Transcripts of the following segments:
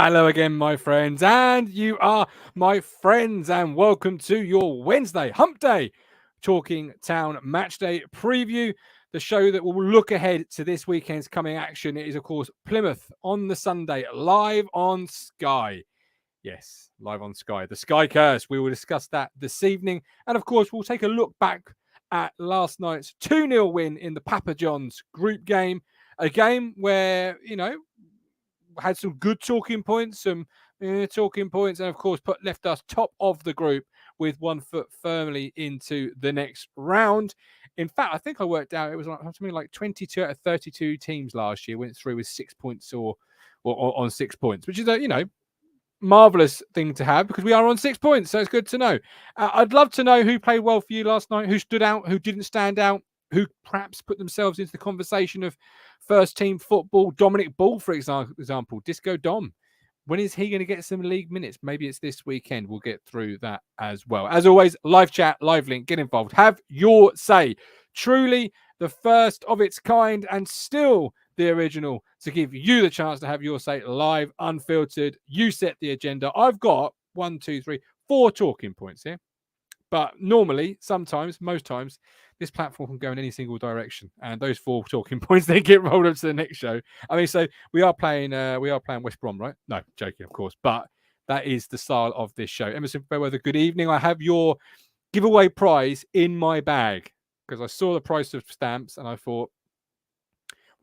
Hello again, my friends, and you are my friends, and welcome to your Wednesday Hump Day Talking Town Match Day preview, the show that will look ahead to this weekend's coming action. It is, of course, Plymouth on the Sunday, live on Sky. Yes, live on Sky. The Sky Curse. We will discuss that this evening, and of course, we'll take a look back at last night's 2-0 win in the Papa John's group game, a game where, had some good talking points, and of course left us top of the group with 1 foot firmly into the next round. In fact, I think I worked out it was something like 22 out of 32 teams last year went through with 6 points or on 6 points, which is a marvelous thing to have because we are on 6 points, so it's good to know. I'd love to know who played well for you last night, who stood out, who didn't stand out, who perhaps put themselves into the conversation of first team football. Dominic Ball, for example, Disco Dom. When is he going to get some league minutes? Maybe it's this weekend. We'll get through that as well. As always, live chat, live link, get involved. Have your say. Truly the first of its kind and still the original to give you the chance to have your say live, unfiltered. You set the agenda. I've got 1, 2, 3, 4 talking points here. But normally, sometimes, most times, this platform can go in any single direction, and those 4 talking points they get rolled up to the next show. I mean, so we are playing West Brom, right? No, joking, of course, but that is the style of this show. Emerson Fairweather, good evening. I have your giveaway prize in my bag because I saw the price of stamps and I thought,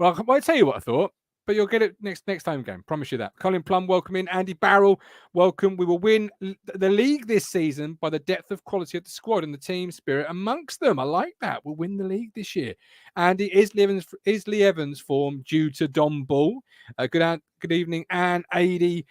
well, I'll tell you what I thought. But you'll get it next time game. Promise you that. Colin Plum, welcome in. Andy Barrell, welcome. We will win the league this season by the depth of quality of the squad and the team spirit amongst them. I like that. We'll win the league this year. Andy, is Lee Evans form due to Dom Ball? Good evening, Anne, Adi.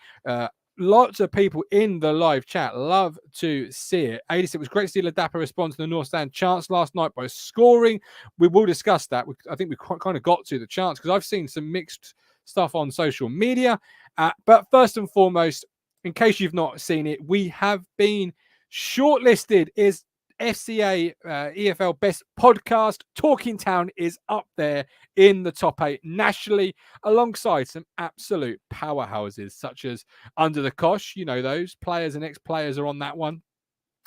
Lots of people in the live chat. Love to see it. Adi said it was great to see Ladapa respond to the North Stand chance last night by scoring. We will discuss that. I think we kind of got to the chance because I've seen some mixed stuff on social media. But first and foremost, in case you've not seen it, we have been shortlisted as FCA EFL Best Podcast. Talking Town is up there in the top 8 nationally, alongside some absolute powerhouses such as Under the Kosh. You know those players and ex-players are on that one.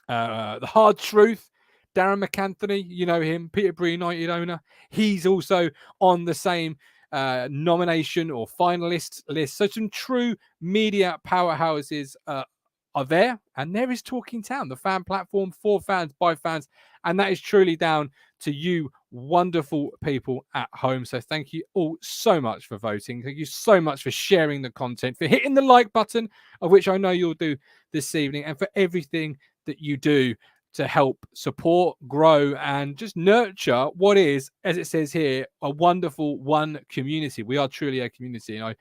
The Hard Truth, Darren McAnthony, you know him, Peterborough United owner. He's also on the same nomination or finalist list. So some true media powerhouses are there, and there is Talking Town, the fan platform for fans by fans, and that is truly down to you wonderful people at home. So thank you all so much for voting. Thank you so much for sharing the content, for hitting the like button, of which I know you'll do this evening, and for everything that you do to help support, grow, and just nurture what is, as it says here, a wonderful one community. We are truly a community, and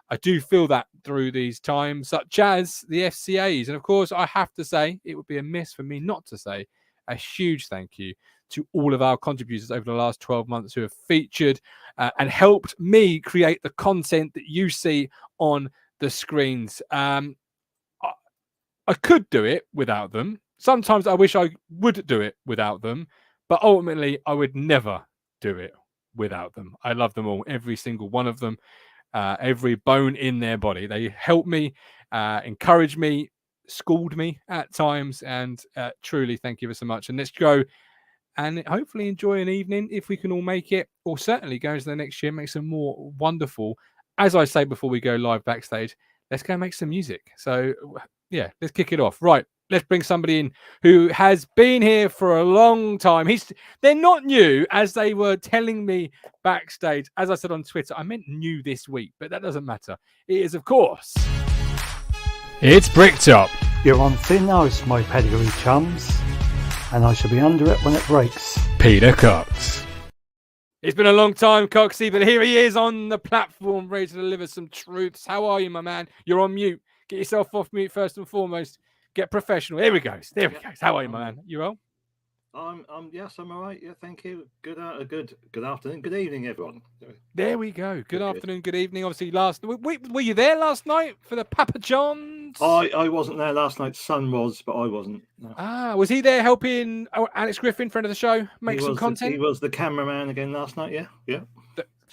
I do feel that through these times, such as the FCAs. And of course, I have to say, it would be amiss for me not to say a huge thank you to all of our contributors over the last 12 months who have featured and helped me create the content that you see on the screens. I could do it without them. Sometimes I wish I would do it without them, but ultimately I would never do it without them. I love them all, every single one of them, every bone in their body. They help me, encourage me, schooled me at times, and truly thank you so much. And let's go and hopefully enjoy an evening if we can all make it, or certainly go into the next year, make some more wonderful, as I say before we go live backstage, let's go make some music. So yeah, let's kick it off. Right. Let's bring somebody in who has been here for a long time. They're not new, as they were telling me backstage. As I said on Twitter, I meant new this week, but that doesn't matter. It is, of course, it's Bricktop. You're on thin ice, my pedigree chums, and I shall be under it when it breaks. Peter Cox. It's been a long time, Coxie, but here he is on the platform, ready to deliver some truths. How are you, my man? You're on mute. Get yourself off mute first and foremost. Get professional. There we go. There we go. How are you, my man? You well? Yes, I'm all right. Yeah, thank you. Good afternoon, good evening, everyone. There we go. Good afternoon, good evening. Obviously, were you there last night for the Papa John's? I wasn't there last night. Son was, but I wasn't. No. Was he there helping Alex Griffin, friend of the show, make some content? He was the cameraman again last night. Yeah.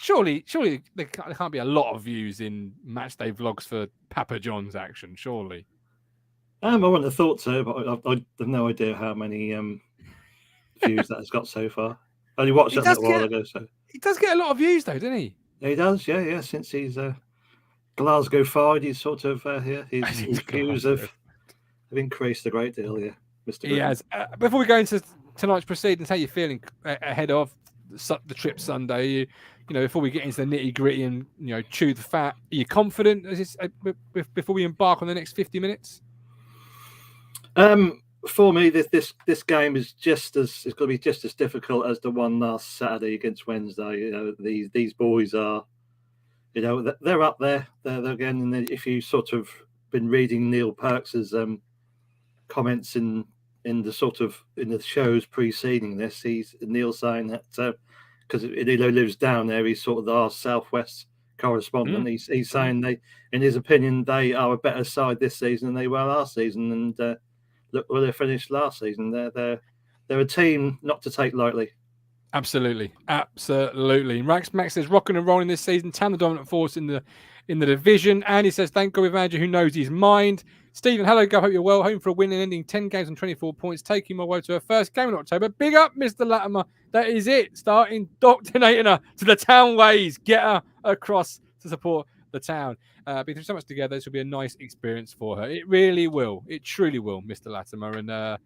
Surely there can't be a lot of views in matchday vlogs for Papa John's action. Surely. I wouldn't have thought so, but I have no idea how many views that has got so far. I only watched that a little while ago, so he does get a lot of views, though, doesn't he? Yeah, he does. Yeah. Since he's Glasgow fired, he's sort of his views have increased a great deal. Yeah, Mr. He has. Before we go into tonight's proceedings, how you feeling ahead of the trip Sunday? You know, before we get into the nitty gritty and chew the fat, are you confident before we embark on the next 50 minutes? For me, this game is it's going to be just as difficult as the one last Saturday against Wednesday. These boys are, they're up there. They're again, and if you sort of been reading Neil Perks's comments in the shows preceding this, Neil's saying that because he lives down there, he's sort of our southwest correspondent. He's saying in his opinion, they are a better side this season than they were last season, and look where they finished last season. They're a team not to take lightly. Absolutely. Max says rocking and rolling this season. Town the dominant force in the division. Andy says thank God with a manager who knows his mind. Stephen, hello, go. Hope you're well. Home for a win and ending 10 games and 24 points, taking my way to her first game in October. Big up, Mr. Latimer. That is it. Starting indoctrinating her to the town ways. Get her across to support the town. Been through so much together. This will be a nice experience for her. It really will. It truly will, Mr. Latimer. And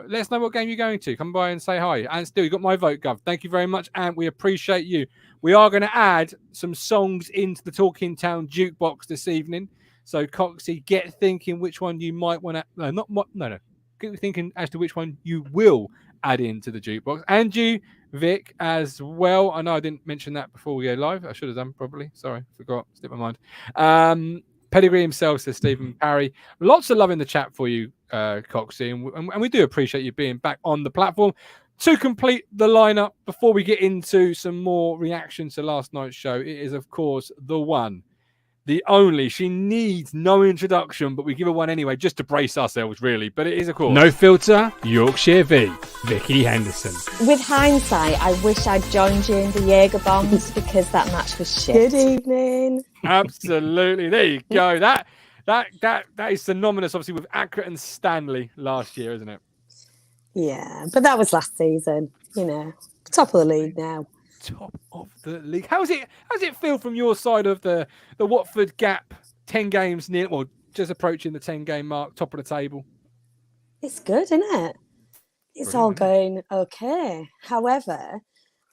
let us know what game you're going to. Come by and say hi. And still, you got my vote, Gov. Thank you very much, and we appreciate you. We are going to add some songs into the Talking Town Jukebox this evening. So, Coxie, get thinking which one you might want to... Get thinking as to which one you will add into the Jukebox. And you, Vic, as well. I know I didn't mention that before we go live. I should have done, probably. Sorry, forgot. Slipped my mind. Pedigree himself, says Stephen Parry. Lots of love in the chat for you, Coxie, and we do appreciate you being back on the platform. To complete the lineup, before we get into some more reactions to last night's show, it is, of course, the one, the only. She needs no introduction, but we give her one anyway, just to brace ourselves, really. But it is, of course, No Filter, Yorkshire v. Vicky Henderson. With hindsight, I wish I'd joined you in the Jaeger bombs because that match was shit. Good evening. Absolutely. There you go. That is synonymous, obviously, with Accra and Stanley last year, isn't it? Yeah, but that was last season. Top of the league now. Top of the league. How's it feel from your side of the Watford gap? 10 games near, well, just approaching the 10-game mark, top of the table. It's good, isn't it? It's all going okay. However,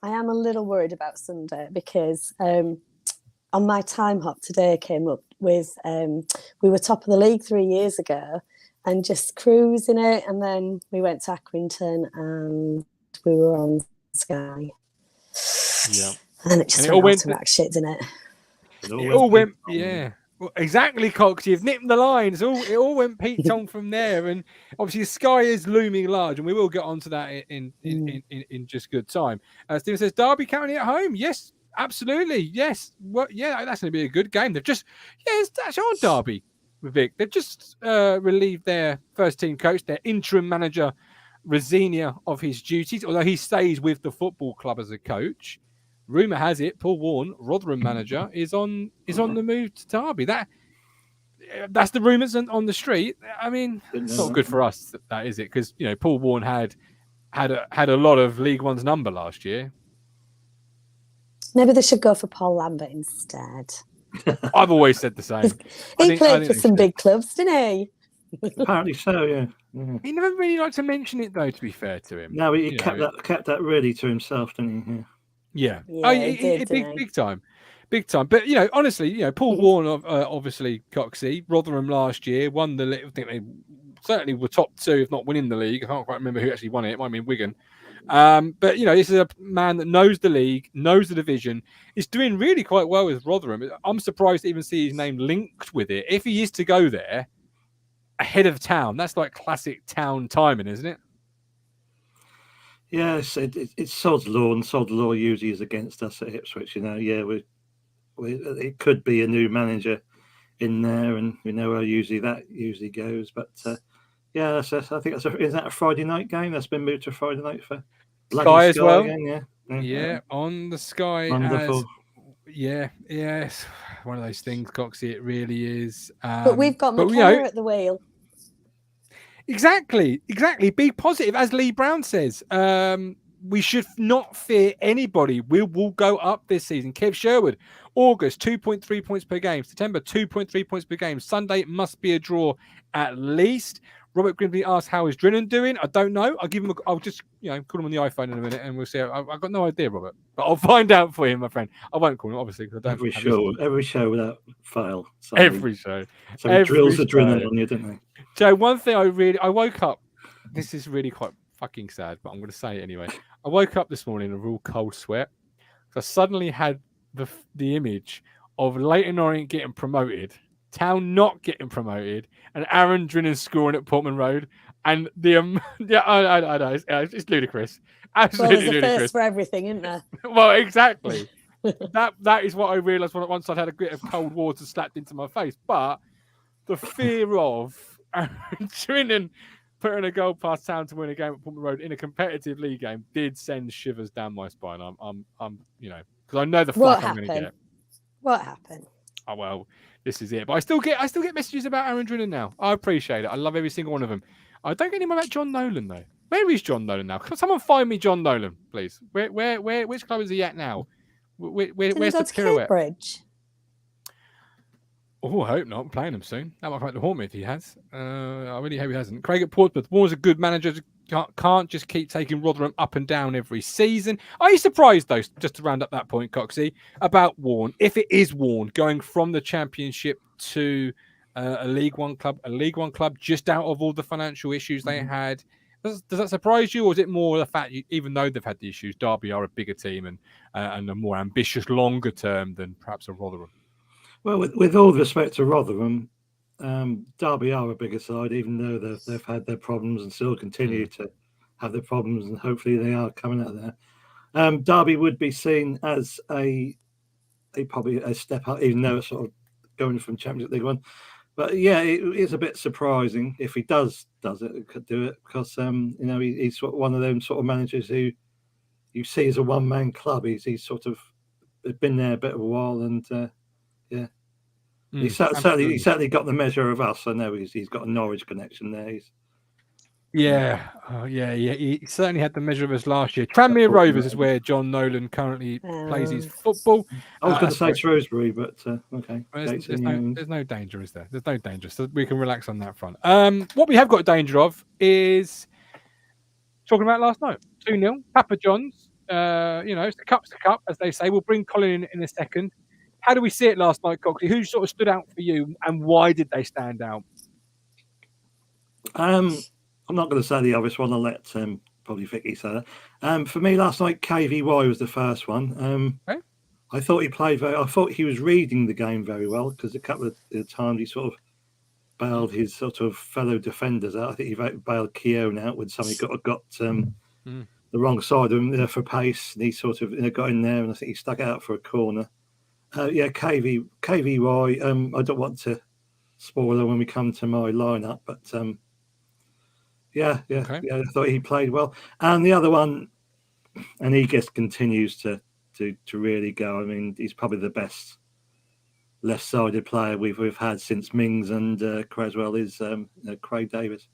I am a little worried about Sunday because on my time hop today came up with we were top of the league 3 years ago and just cruising it, and then we went to Accrington and we were on Sky. Yeah, and it just went to that shit, didn't it? It all went, yeah. Well, exactly, Cox. You've nipped the lines. It all went Pete Tong from there, and obviously the sky is looming large, and we will get onto that in just good time. Stephen says Derby currently at home. Yes, absolutely. Yes. Well, yeah, that's going to be a good game. It's actually on Derby with Vic. They've just relieved their first team coach, their interim manager, Rosinia, of his duties, although he stays with the football club as a coach. Rumour has it Paul Warne, Rotherham manager, is on the move to Derby. That's the rumours on the street. I mean, it's not good for us, that is it? Because Paul Warne had a lot of League One's number last year. Maybe they should go for Paul Lambert instead. I've always said the same. He played for some big clubs, didn't he? Apparently so, yeah. Mm-hmm. He never really liked to mention it, though, to be fair to him. No, he kept that really to himself, didn't he? Yeah. He did, big time. Big time. But, honestly, Paul Warne, obviously, Coxie, Rotherham last year, won the league. I think they certainly were top two, if not winning the league. I can't quite remember who actually won it. It might have been Wigan. But, this is a man that knows the league, knows the division, is doing really quite well with Rotherham. I'm surprised to even see his name linked with it. If he is to go there ahead of Town, that's like classic Town timing, isn't it? Yes, it's sod's law, and sod's law usually is against us at Ipswich. It could be a new manager in there, and we know how that usually goes. But I think is that a Friday night game that's been moved to Friday night for Sky as well. Again, yeah. Yeah, on the Sky. Wonderful. Yes. One of those things, Coxie. It really is. But we've got McKenna at the wheel. Exactly. Be positive, as Lee Brown says. We should not fear anybody. We will go up this season. Kev Sherwood, August 2.3 points per game. September 2.3 points per game. Sunday must be a draw at least. Robert Grimley asks, how is Drennan doing? I don't know. I'll just call him on the iPhone in a minute and we'll see. I've got no idea, Robert, but I'll find out for you, my friend. I won't call him, obviously, because I don't. Every show without fail. Every show. So he drills the Drennan on you, don't they? So one thing I woke up. This is really quite fucking sad, but I'm going to say it anyway. I woke up this morning in a real cold sweat. I suddenly had the image of Leighton Orient getting promoted, Town not getting promoted, and Aaron Drennan scoring at Portman Road, and I know it's ludicrous, absolutely there's a ludicrous. first for everything, isn't there? Well, exactly. that is what I realised once I'd had a bit of cold water slapped into my face. But the fear of Aaron Drennan putting a goal past Town to win a game at Portman Road in a competitive league game did send shivers down my spine. I'm because I know the flack I'm going to get. What happened? Oh well, this is it. But I still get messages about Aaron Drennan now. I appreciate it. I love every single one of them. I don't get any more about John Nolan though. Where is John Nolan now? Can someone find me John Nolan, please? Which club is he at now? Where's the pirouette? Cambridge? Oh, I hope not. I'm playing him soon. That might come back to haunt me if he has. I really hope he hasn't. Craig at Portsmouth. Warren's a good manager. Can't just keep taking Rotherham up and down every season. Are you surprised, though, just to round up that point, Coxie, about Warren, if it is Warren, going from the Championship to a League One club, just out of all the financial issues they had? Does that surprise you, or is it more the fact, even though they've had the issues, Derby are a bigger team and a more ambitious, longer term than perhaps a Rotherham? Well, with all respect to Rotherham, Derby are a bigger side, even though they've had their problems and still continue to have their problems, and hopefully they are coming out of there. Derby would be seen as a probably a step up, even though it's sort of going from Championship League One. But yeah, it is a bit surprising if he does it, could do it, because he's sort of one of them sort of managers who you see as a one-man club. He's sort of been there a bit of a while, and yeah. He certainly got the measure of us. I know he's got a Norwich connection there. He certainly had the measure of us last year. Tranmere Rovers is where John Nolan currently plays his football. I was going to say Shrewsbury, but okay. There's no danger, is there? There's no danger, so we can relax on that front. What we have got danger of is talking about last night. 2-0, Papa John's. It's the cup's the cup, as they say. We'll bring Colin in a second. How do we see it last night, Coxie? Who sort of stood out for you, and why did they stand out? I'm not going to say the obvious one. I'll let probably Vicky say that. For me, last night, KVY was the first one. Okay. I thought he played I thought he was reading the game very well, because a couple of times he sort of bailed his sort of fellow defenders out. I think he bailed Keown out when somebody got the wrong side of him for pace, and he sort of got in there, and I think he stuck out for a corner. KVY. I don't want to spoil her when we come to my lineup, but I thought he played well. And the other one, and he just continues to really go. I mean, he's probably the best left-sided player we've had since Mings and Creswell is Craig Davis.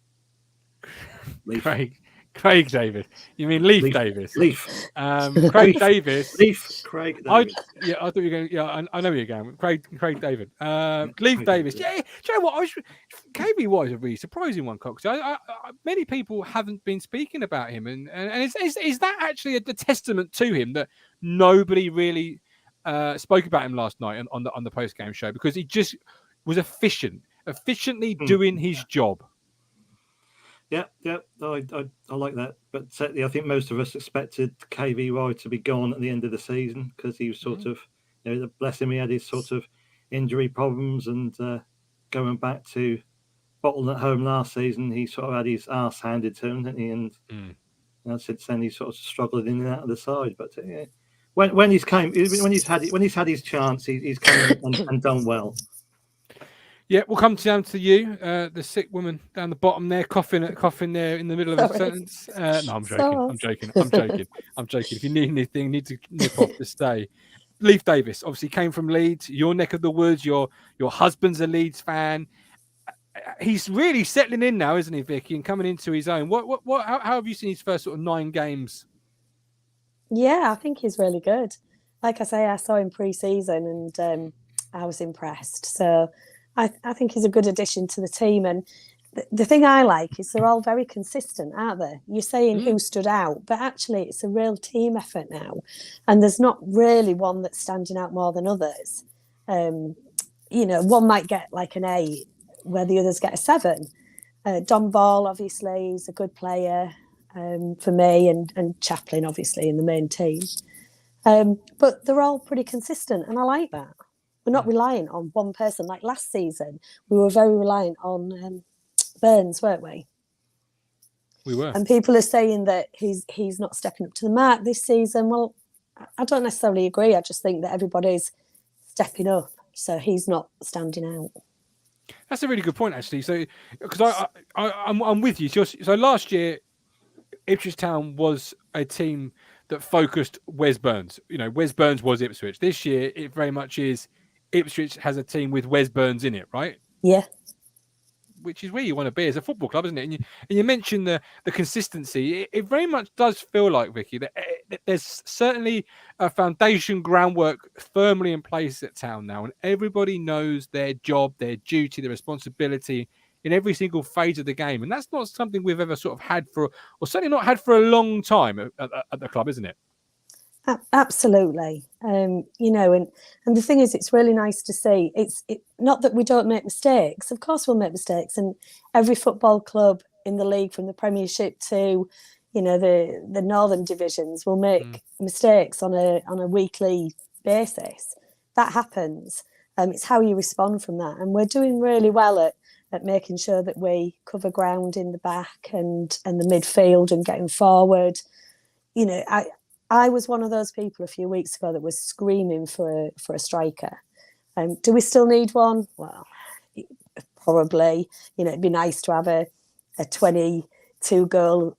Craig Davis. You mean Leaf Davis? Leaf. Craig Davis. Leaf. Craig Davis. I thought you were going. Yeah, I know where you're going. Craig David. Leaf Davis. Yeah. Do you know what? KVY is a really surprising one, Cox. Many people haven't been speaking about him, and is that actually a testament to him that nobody really spoke about him last night on the post game show, because he just was efficiently doing his job. Yeah, I like that. But certainly, I think most of us expected KVY to be gone at the end of the season, because he was sort of, bless him, he had his sort of injury problems, and going back to Bottle at home last season, he sort of had his arse handed to him, didn't he? And since then, he sort of struggled in and out of the side. But when he's had his chance, he's come and done well. Yeah, we'll come down to you, the sick woman down the bottom there, coughing there in the middle of a Sorry. sentence. No, I'm joking. If you need anything, need to nip off to stay. Leif Davis obviously came from Leeds, your neck of the woods. Your husband's a Leeds fan. He's really settling in now, isn't he, Vicky, and coming into his own. How have you seen his first sort of 9 games? Yeah, I think he's really good. Like I say, I saw him pre-season and I was impressed. So I think he's a good addition to the team. And the thing I like is they're all very consistent, aren't they? You're saying who stood out, but actually it's a real team effort now. And there's not really one that's standing out more than others. One might get like an 8 where the others get a 7. Don Ball, obviously, is a good player for me, and Chaplin, obviously, in the main team. But they're all pretty consistent, and I like that. We're not reliant on one person. Like last season, we were very reliant on Burns, weren't we? We were. And people are saying that he's not stepping up to the mark this season. Well, I don't necessarily agree. I just think that everybody's stepping up, so he's not standing out. That's a really good point, actually. So, because I'm with you. So last year, Ipswich Town was a team that focused Wes Burns. Wes Burns was Ipswich. This year, it very much is Ipswich has a team with Wes Burns in it, right? Yeah. Which is where you want to be as a football club, isn't it? And you mentioned the consistency. It very much does feel like, Vicky, that there's certainly a foundation groundwork firmly in place at Town now, and everybody knows their job, their duty, their responsibility in every single phase of the game. And that's not something we've ever sort of had or certainly not had for a long time at the club, isn't it? Absolutely. And the thing is, it's really nice to see. It's not that we don't make mistakes. Of course we'll make mistakes. And every football club in the league, from the Premiership to, the Northern divisions, will make mistakes on a weekly basis. That happens. It's how you respond from that. And we're doing really well at making sure that we cover ground in the back and the midfield and getting forward. I was one of those people a few weeks ago that was screaming for a striker. Do we still need one? Well, probably. It'd be nice to have a 22-goal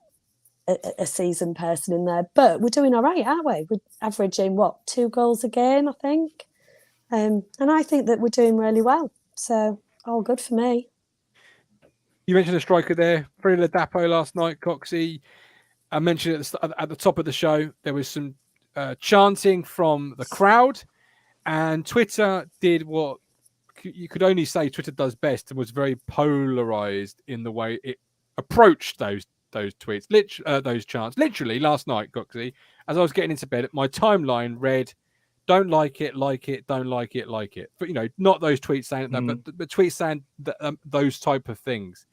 a season person in there. But we're doing all right, aren't we? We're averaging, 2 goals a game, I think. And I think that we're doing really well. So, all good for me. You mentioned a striker there, Frida Dapo last night, Coxie. I mentioned at the top of the show, there was some chanting from the crowd, and Twitter did what you could only say Twitter does best, and was very polarized in the way it approached those tweets, those chants. Literally last night, Coxie, as I was getting into bed, my timeline read, "Don't like it, don't like it, like it." But not those tweets saying that, but tweets saying those type of things.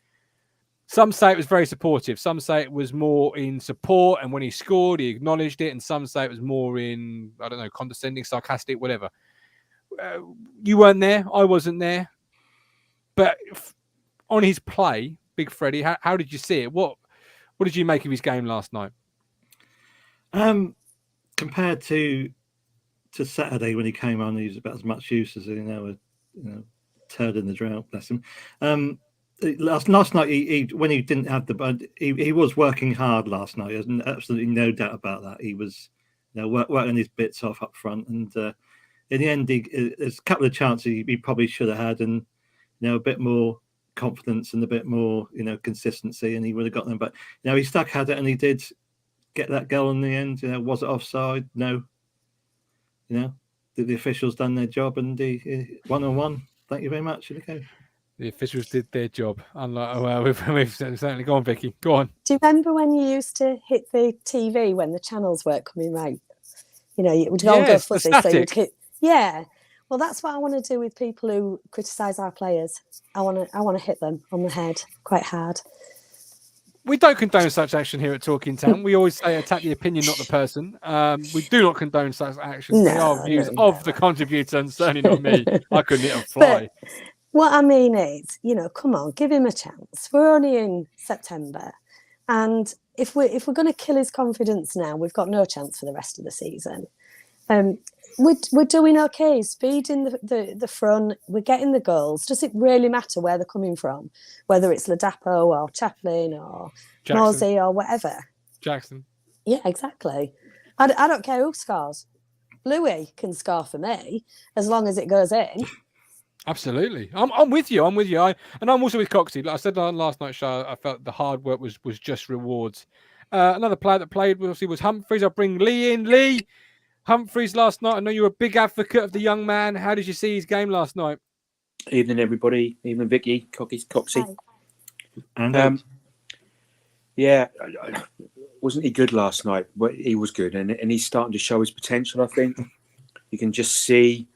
Some say it was very supportive. Some say it was more in support, and when he scored, he acknowledged it. And some say it was more in, I don't know, condescending, sarcastic, whatever. You weren't there. I wasn't there. But on his play, Big Freddie, how did you see it? What did you make of his game last night? Compared to Saturday when he came on, he was about as much use as a turd in the drought. Bless him. Last night, he when he didn't have the bud, he was working hard last night. There's absolutely no doubt about that. He was, working his bits off up front, and in the end, there's a couple of chances he probably should have had, and a bit more confidence and a bit more consistency, and he would have got them. But he stuck at it, and he did get that goal in the end. Was it offside? No. The officials done their job, and he 1-on-1. Thank you very much. The officials did their job. Unlike, we've certainly gone, Vicky. Go on. Do you remember when you used to hit the TV when the channels weren't coming right? It would all go fuzzy. So you'd hit. Yeah. Well, that's what I want to do with people who criticise our players. I want to hit them on the head quite hard. We don't condone such action here at Talking Town. We always say attack the opinion, not the person. We do not condone such action. They are views of the contributor, and certainly not me. I couldn't hit a fly. But what I mean is, come on, give him a chance. We're only in September, and if we're going to kill his confidence now, we've got no chance for the rest of the season. We're doing okay. Speed in the front. We're getting the goals. Does it really matter where they're coming from? Whether it's Ladapo or Chaplin or Jackson. Morsey or whatever. Jackson. Yeah, exactly. I don't care who scores. Louis can score for me as long as it goes in. Absolutely. I'm with you. I'm also with Coxie. Like I said on last night's show, I felt the hard work was just rewards. Another player that played obviously was Humphreys. I'll bring Lee in. Lee, Humphreys last night. I know you're a big advocate of the young man. How did you see his game last night? Evening, everybody. Evening, Vicky, Coxie. Yeah, wasn't he good last night? But he was good, and he's starting to show his potential. I think you can just see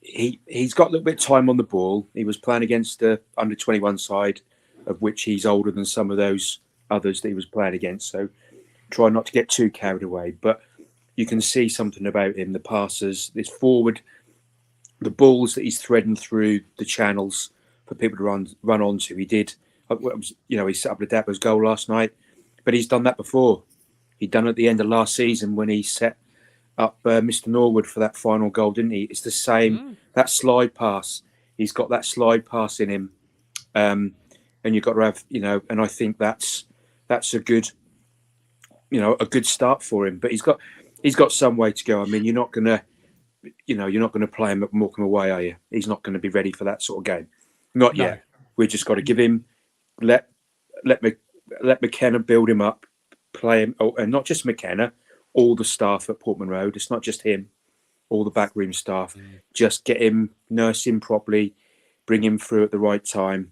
he's got a little bit of time on the ball. He was playing against the under-21 side, of which he's older than some of those others that he was playing against. So try not to get too carried away. But you can see something about him, the passes, this forward, the balls that he's threading through the channels for people to run onto. He did, he set up Ladapo's goal last night, but he's done that before. He'd done it at the end of last season when he set up Mr. Norwood for that final goal, didn't he? It's the same, that slide pass. He's got that slide pass in him. And you've got to have, and I think that's a good, a good start for him. But he's got some way to go. I mean, you're not going to play him at Morecambe away, are you? He's not going to be ready for that sort of game. Not yet. We've just got to give him, let McKenna build him up, play him, and not just McKenna, all the staff at Portman Road. It's not just him, all the backroom staff. Just get him, nurse him properly, bring him through at the right time.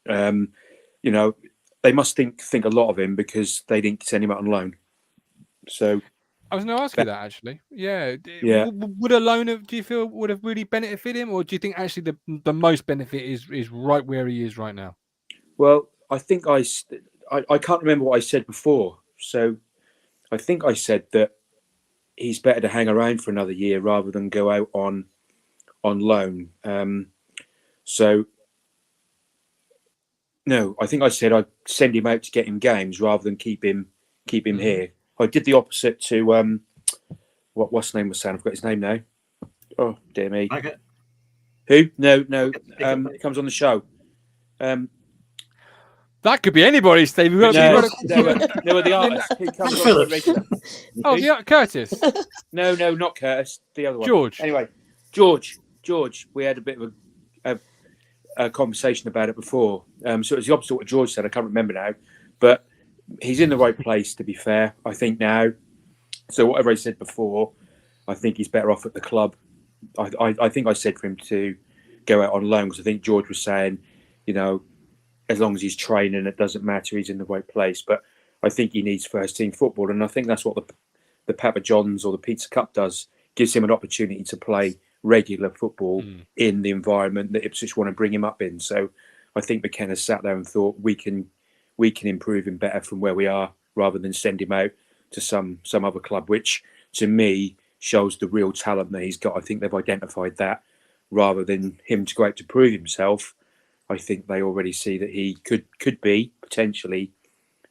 They must think a lot of him because they didn't send him out on loan. So I was going to ask you that actually. Yeah. Yeah. Would a loan do you feel would have really benefited him, or do you think actually the most benefit is right where he is right now? Well, I think I can't remember what I said before. So I think I said that he's better to hang around for another year rather than go out on loan. No, I think I said I'd send him out to get him games rather than keep him here. I did the opposite to what's his name was saying? I've got his name now. Oh dear me. Okay. Who? No. It comes on the show. That could be anybody, Steve. No, the artist. Who comes on the regular. Oh, yeah, Curtis. No, not Curtis. The other one. George. Anyway, George. We had a bit of a conversation about it before. So it was the opposite of what George said. I can't remember now, but he's in the right place. To be fair, I think now. So whatever I said before, I think he's better off at the club. I think I said for him to go out on loan because I think George was saying, as long as he's training, it doesn't matter. He's in the right place. But I think he needs first team football. And I think that's what the Papa John's or the Pizza Cup does. Gives him an opportunity to play regular football in the environment that Ipswich want to bring him up in. So I think McKenna sat there and thought we can improve him better from where we are rather than send him out to some other club, which to me shows the real talent that he's got. I think they've identified that rather than him to go out to prove himself. I think they already see that he could be potentially,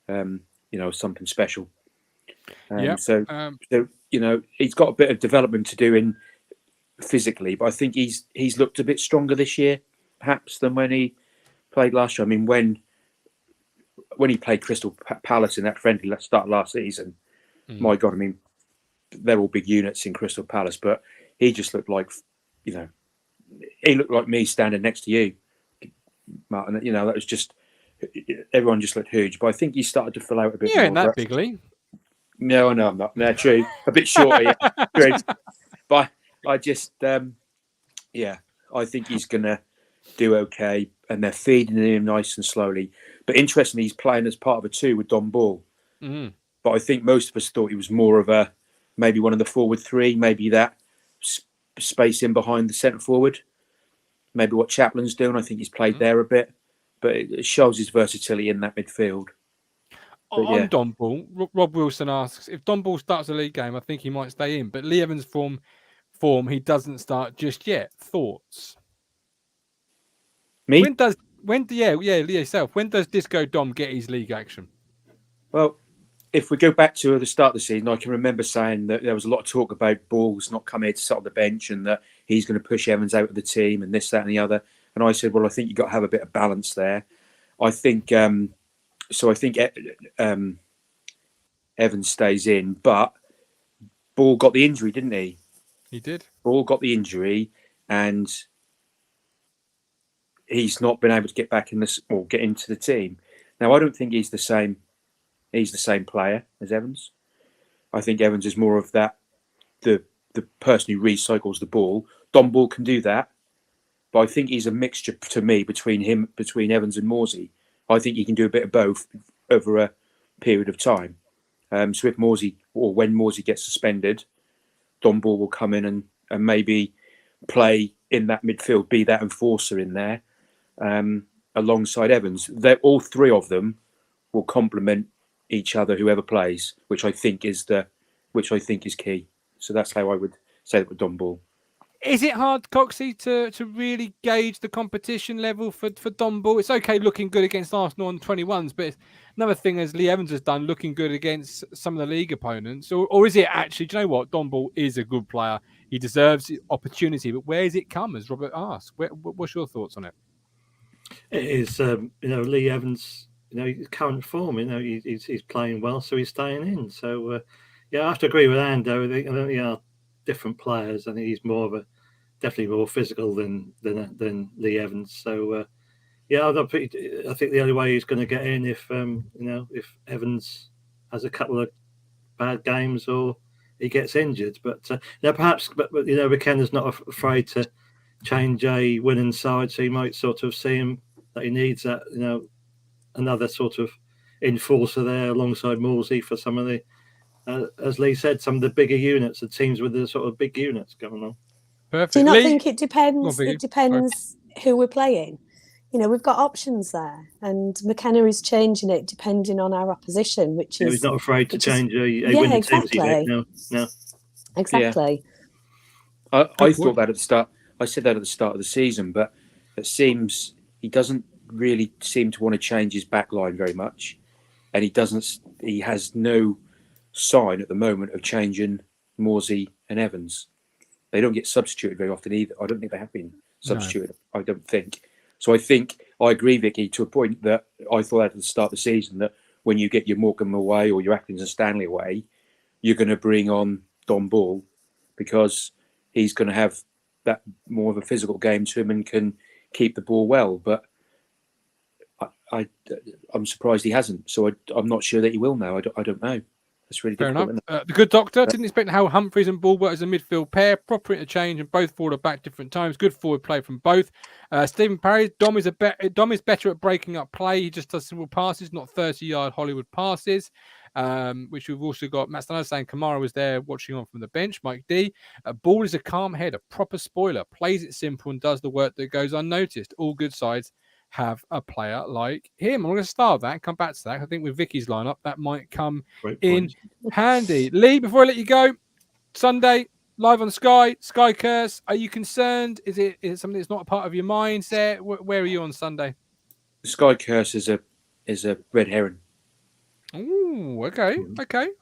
something special. So he's got a bit of development to do in physically, but I think he's looked a bit stronger this year, perhaps, than when he played last year. I mean, when he played Crystal Palace in that friendly start last season, my God, I mean, they're all big units in Crystal Palace, but he just looked like, he looked like me standing next to you, Martin. That was just, everyone just looked huge. But I think he started to fill out a bit more. Yeah, that bigly. No, I'm not. No, true. A bit shorter, yeah. True. But I just, I think he's going to do okay. And they're feeding him nice and slowly. But interestingly, he's playing as part of a two with Don Ball. But I think most of us thought he was more of maybe one of the forward three, maybe that space in behind the centre forward. Maybe what Chaplin's doing. I think he's played there a bit. But it shows his versatility in that midfield. On Don Ball, Rob Wilson asks, if Don Ball starts a league game, I think he might stay in. But Lee Evans' form, he doesn't start just yet. Thoughts? Me? Lee yourself. When does Disco Dom get his league action? Well, if we go back to the start of the season, I can remember saying that there was a lot of talk about Ball's not coming here to sit on the bench and that he's going to push Evans out of the team and this, that, and the other. And I said, well, I think you've got to have a bit of balance there. I think so. I think Evans stays in, but Ball got the injury, didn't he? He did. Ball got the injury, and he's not been able to get back in this or get into the team. Now, I don't think he's the same. He's the same player as Evans. I think Evans is more of that the person who recycles the ball. Don Ball can do that, but I think he's a mixture to me between Evans and Morsey. I think he can do a bit of both over a period of time. So if Morsey or when Morsey gets suspended, Don Ball will come in and maybe play in that midfield, be that enforcer in there alongside Evans. All three of them will complement each other, whoever plays, which I think is key. So that's how I would say that with Don Ball. Is it hard, Coxie, to really gauge the competition level for Don Ball? It's okay looking good against Arsenal on 21s, but it's another thing, as Lee Evans has done, looking good against some of the league opponents. Or is it actually, do you know what? Don Ball is a good player. He deserves the opportunity, but where does it come, as Robert asked? What's your thoughts on it? It is, Lee Evans, his current form, he's playing well, so he's staying in. So, I have to agree with Ando. I think they are different players. I think he's definitely more physical than Lee Evans. So, I think the only way he's going to get in if Evans has a couple of bad games or he gets injured. But perhaps, McKenna's not afraid to change a winning side, so you might sort of see him that he needs that, another sort of enforcer there alongside Morsey for some of the, as Lee said, some of the bigger units, the teams with the sort of big units going on. Perfect. Do you not Lee? think it depends? It depends who we're playing. We've got options there, and McKenna is changing it depending on our opposition, which is. He's not afraid to change a winning exactly. team. No. Exactly. Yeah. I thought that at the start. I said that at the start of the season, but it seems he doesn't really seem to want to change his back line very much, and he has no sign at the moment of changing Morsey and Evans. They don't get substituted very often either. I don't think they have been substituted. No. I don't think. So I think I agree, Vicky, to a point that I thought at the start of the season that when you get your Morecambe away or your Atkins and Stanley away, you're going to bring on Don Ball because he's going to have that more of a physical game to him and can keep the ball well. But I'm surprised he hasn't. So I'm not sure that he will now. I don't know. That's really fair difficult. Enough. The good doctor didn't expect how Humphreys and Ball work as a midfield pair. Proper interchange and both forward or back different times. Good forward play from both. Stephen Parry, Dom is better at breaking up play. He just does simple passes, not 30-yard Hollywood passes. Which we've also got Matt Stanley saying Kamara was there watching on from the bench. Mike D. Ball is a calm head, a proper spoiler, plays it simple and does the work that goes unnoticed. All good sides have a player like him. I'm going to start that and come back to that. I think with Vicky's lineup, that might come in handy. Lee, before I let you go, Sunday, live on Sky Curse. Are you concerned? Is it something that's not a part of your mindset? Where are you on Sunday? Sky Curse is a red herring. Oh, okay.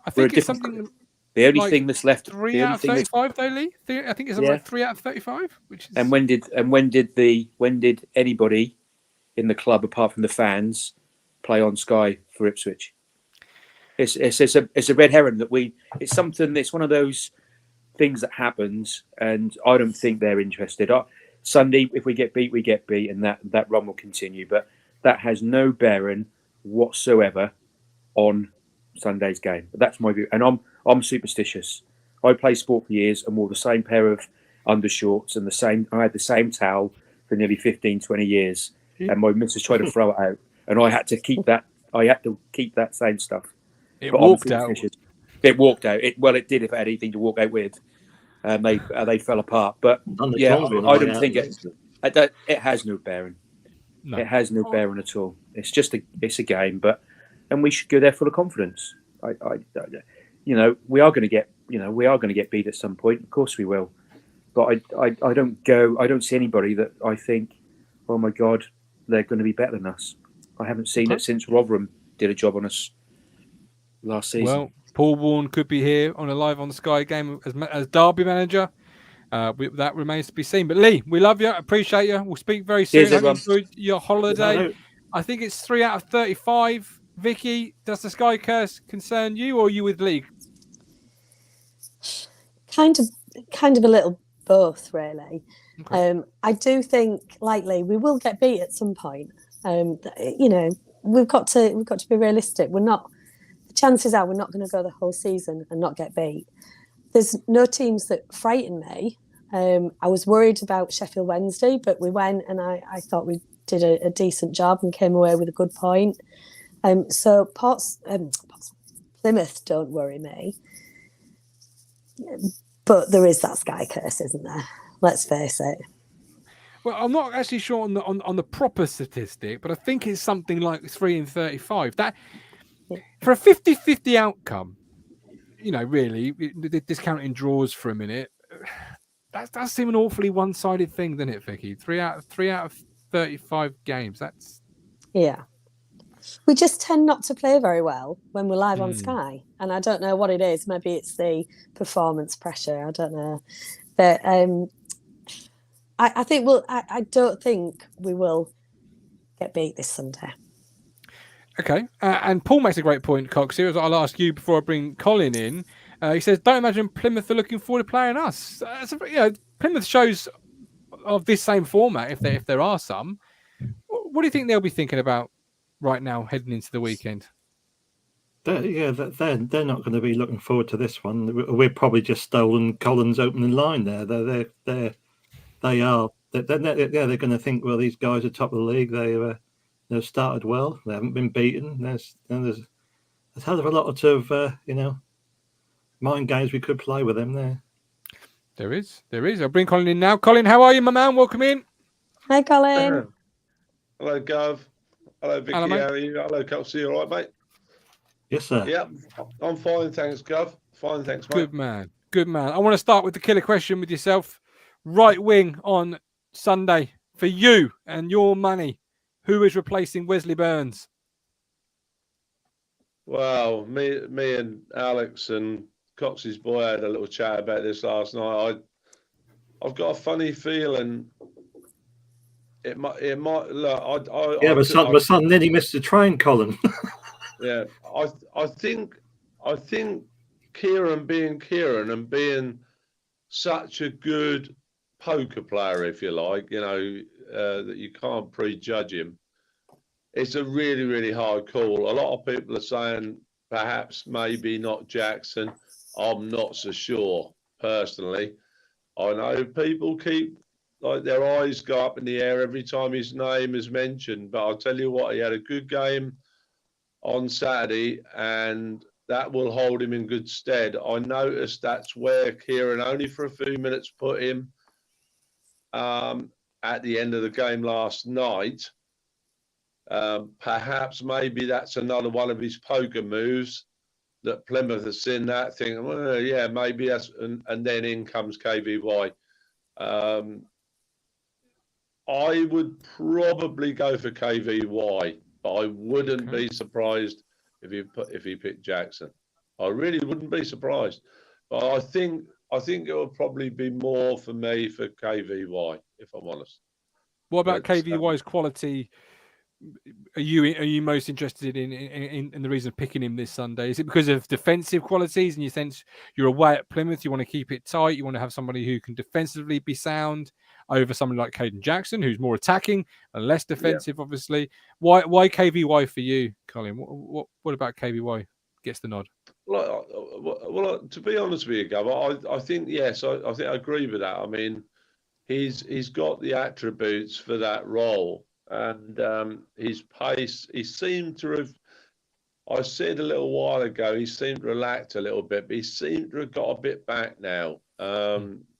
I think it's something. The only thing that's left. 3 out of 35, though, Lee. I think it's like 3 out of 35, which is. And when did anybody in the club, apart from the fans, play on Sky for Ipswich? It's a red herring that it's something. It's one of those things that happens, and I don't think they're interested. Sunday, if we get beat, we get beat, and that run will continue. But that has no bearing whatsoever on Sunday's game. That's my view, and I'm superstitious. I played sport for years and wore the same pair of undershorts and I had the same towel for nearly 15, 20 years. And my missus tried to throw it out, and I had to keep that. I had to keep that same stuff. It walked out. It walked out. It did if it had anything to walk out with. They fell apart. But I don't think it has no bearing. No. It has no bearing at all. It's just a game, and we should go there full of confidence. We are going to get beat at some point. Of course we will. But I don't see anybody that I think, oh my God, they're going to be better than us. I haven't seen it since Rotherham did a job on us. last season. Well, Paul Warne could be here on a live on the Sky game as Derby manager. That remains to be seen. But Lee, we love you. Appreciate you. We'll speak very soon. Cheers, Hope you everyone. enjoyed your holiday. No. I think it's 3 out of 35. Vicky, does the Sky curse concern you, or are you with Lee? Kind of a little both, really. Okay. I do think, like Lee, we will get beat at some point. You know, we've got to be realistic. The chances are we're not going to go the whole season and not get beat. There's no teams that frighten me. I was worried about Sheffield Wednesday, but we went and I thought we did a decent job and came away with a good point. So Plymouth don't worry me. But there is that Sky curse, isn't there? Let's face it. Well, I'm not actually sure on the proper statistic, but I think it's something like 3 in 35. That for a 50-50 outcome, you know, really, discounting draws for a minute, that does seem an awfully one-sided thing, doesn't it, Vicky? 3 out of 35 games. That's we just tend not to play very well when we're live on Sky, and I don't know what it is. Maybe it's the performance pressure. I don't know, but I think I don't think we will get beat this Sunday. okay. And Paul makes a great point, Cox. Here, I'll ask you before I bring Colin in. He says, "Don't imagine Plymouth are looking forward to playing us." Plymouth shows of this same format, if there are some. What do you think they'll be thinking about right now, heading into the weekend? They're not going to be looking forward to this one. We're probably just stolen Colin's opening line there. They're going to think, well, these guys are top of the league. They've started well. They haven't been beaten. There's a hell of a lot of mind games we could play with them there. There is. I'll bring Colin in now. Colin, how are you, my man? Welcome in. Hi, Colin. Hello, Gov. Hello, Vicky. Hello, mate. How are you? Hello, Kelsey. All right, mate? Yes, sir. Yeah, I'm fine. Thanks, Gov. Fine, thanks, mate. Good man. I want to start with the killer question with yourself. Right wing on Sunday for you and your money. Who is replacing Wesley Burns? Well, me and Alex and Cox's boy had a little chat about this last night. I've got a funny feeling it might look. My son nearly missed the train, Colin. Yeah, I think Kieran being Kieran and being such a good poker player, if you like, that you can't prejudge him. It's a really, really hard call. A lot of people are saying perhaps maybe not Jackson. I'm not so sure personally. I know people keep their eyes go up in the air every time his name is mentioned, but I'll tell you what, he had a good game on Saturday, and that will hold him in good stead. I noticed that's where Kieran only for a few minutes put him at the end of the game last night. Perhaps maybe that's another one of his poker moves that Plymouth has seen that thing. Well, yeah, maybe that's, and then in comes KVY. I would probably go for KVY, but I wouldn't be surprised if he picked Jackson. I really wouldn't be surprised. But I think it would probably be more for me for KVY, if I'm honest. What about KVY's quality? Are you most interested in the reason of picking him this Sunday? Is it because of defensive qualities and you sense you're away at Plymouth, you want to keep it tight, you want to have somebody who can defensively be sound over somebody like Caden Jackson, who's more attacking and less defensive, obviously? Why KVY for you, Colin? What about KVY gets the nod? Well, to be honest with you, Gav, I think yes, I think I agree with that. I mean, he's got the attributes for that role. And his pace, he seemed to have, I said a little while ago, he seemed to relax a little bit, but he seemed to have got a bit back now.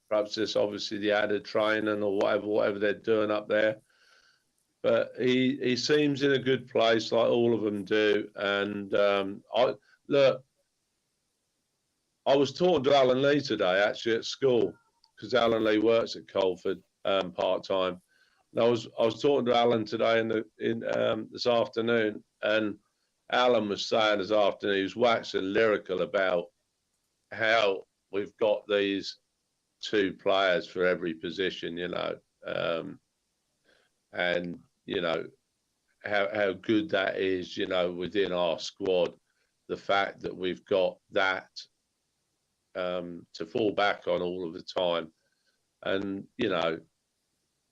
Perhaps it's obviously the added training or whatever they're doing up there. But he seems in a good place, like all of them do. And I was talking to Alan Lee today, actually, at school, because Alan Lee works at Colford part-time. I was talking to Alan today in this afternoon, and Alan was saying this afternoon, he was waxing lyrical about how we've got these 2 players for every position, and how good that is, within our squad. The fact that we've got that to fall back on all of the time, and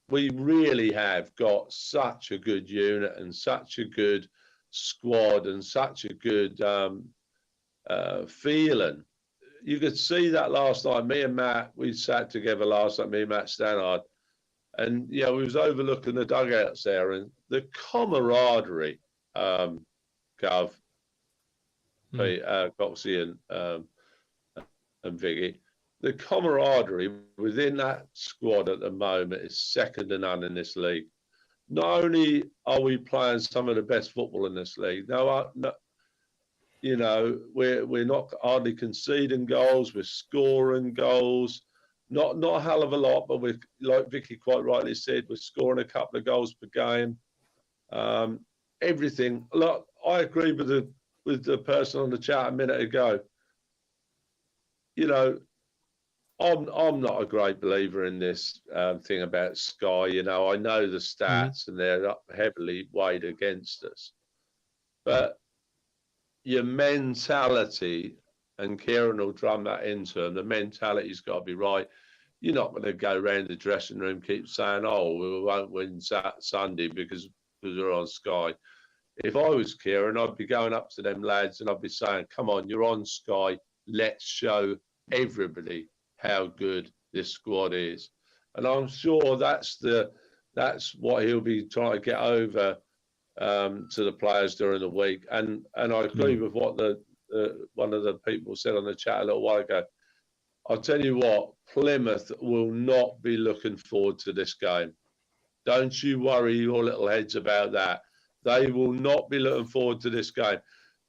we really have got such a good unit and such a good squad and such a good feeling. You could see that last night. Me and Matt, we sat together last night, me and Matt Stannard, and we was overlooking the dugouts there, and the camaraderie, Gov, Coxie and Vicky, the camaraderie within that squad at the moment is second to none in this league. Not only are we playing some of the best football in this league, we're not hardly conceding goals, we're scoring goals. Not a hell of a lot, but we're, like Vicky quite rightly said, we're scoring a couple of goals per game. Everything. Look, I agree with the person on the chat a minute ago. I'm not a great believer in this thing about Sky. I know the stats and they're heavily weighed against us. But your mentality, and Kieran will drum that into them, the mentality's got to be right. You're not going to go around the dressing room, keep saying, oh, we won't win Sunday because we're on Sky. If I was Kieran, I'd be going up to them lads and I'd be saying, come on, you're on Sky. Let's show everybody how good this squad is. And I'm sure that's what he'll be trying to get over to the players during the week. And I agree with what one of the people said on the chat a little while ago. I'll tell you what, Plymouth will not be looking forward to this game. Don't you worry your little heads about that. They will not be looking forward to this game.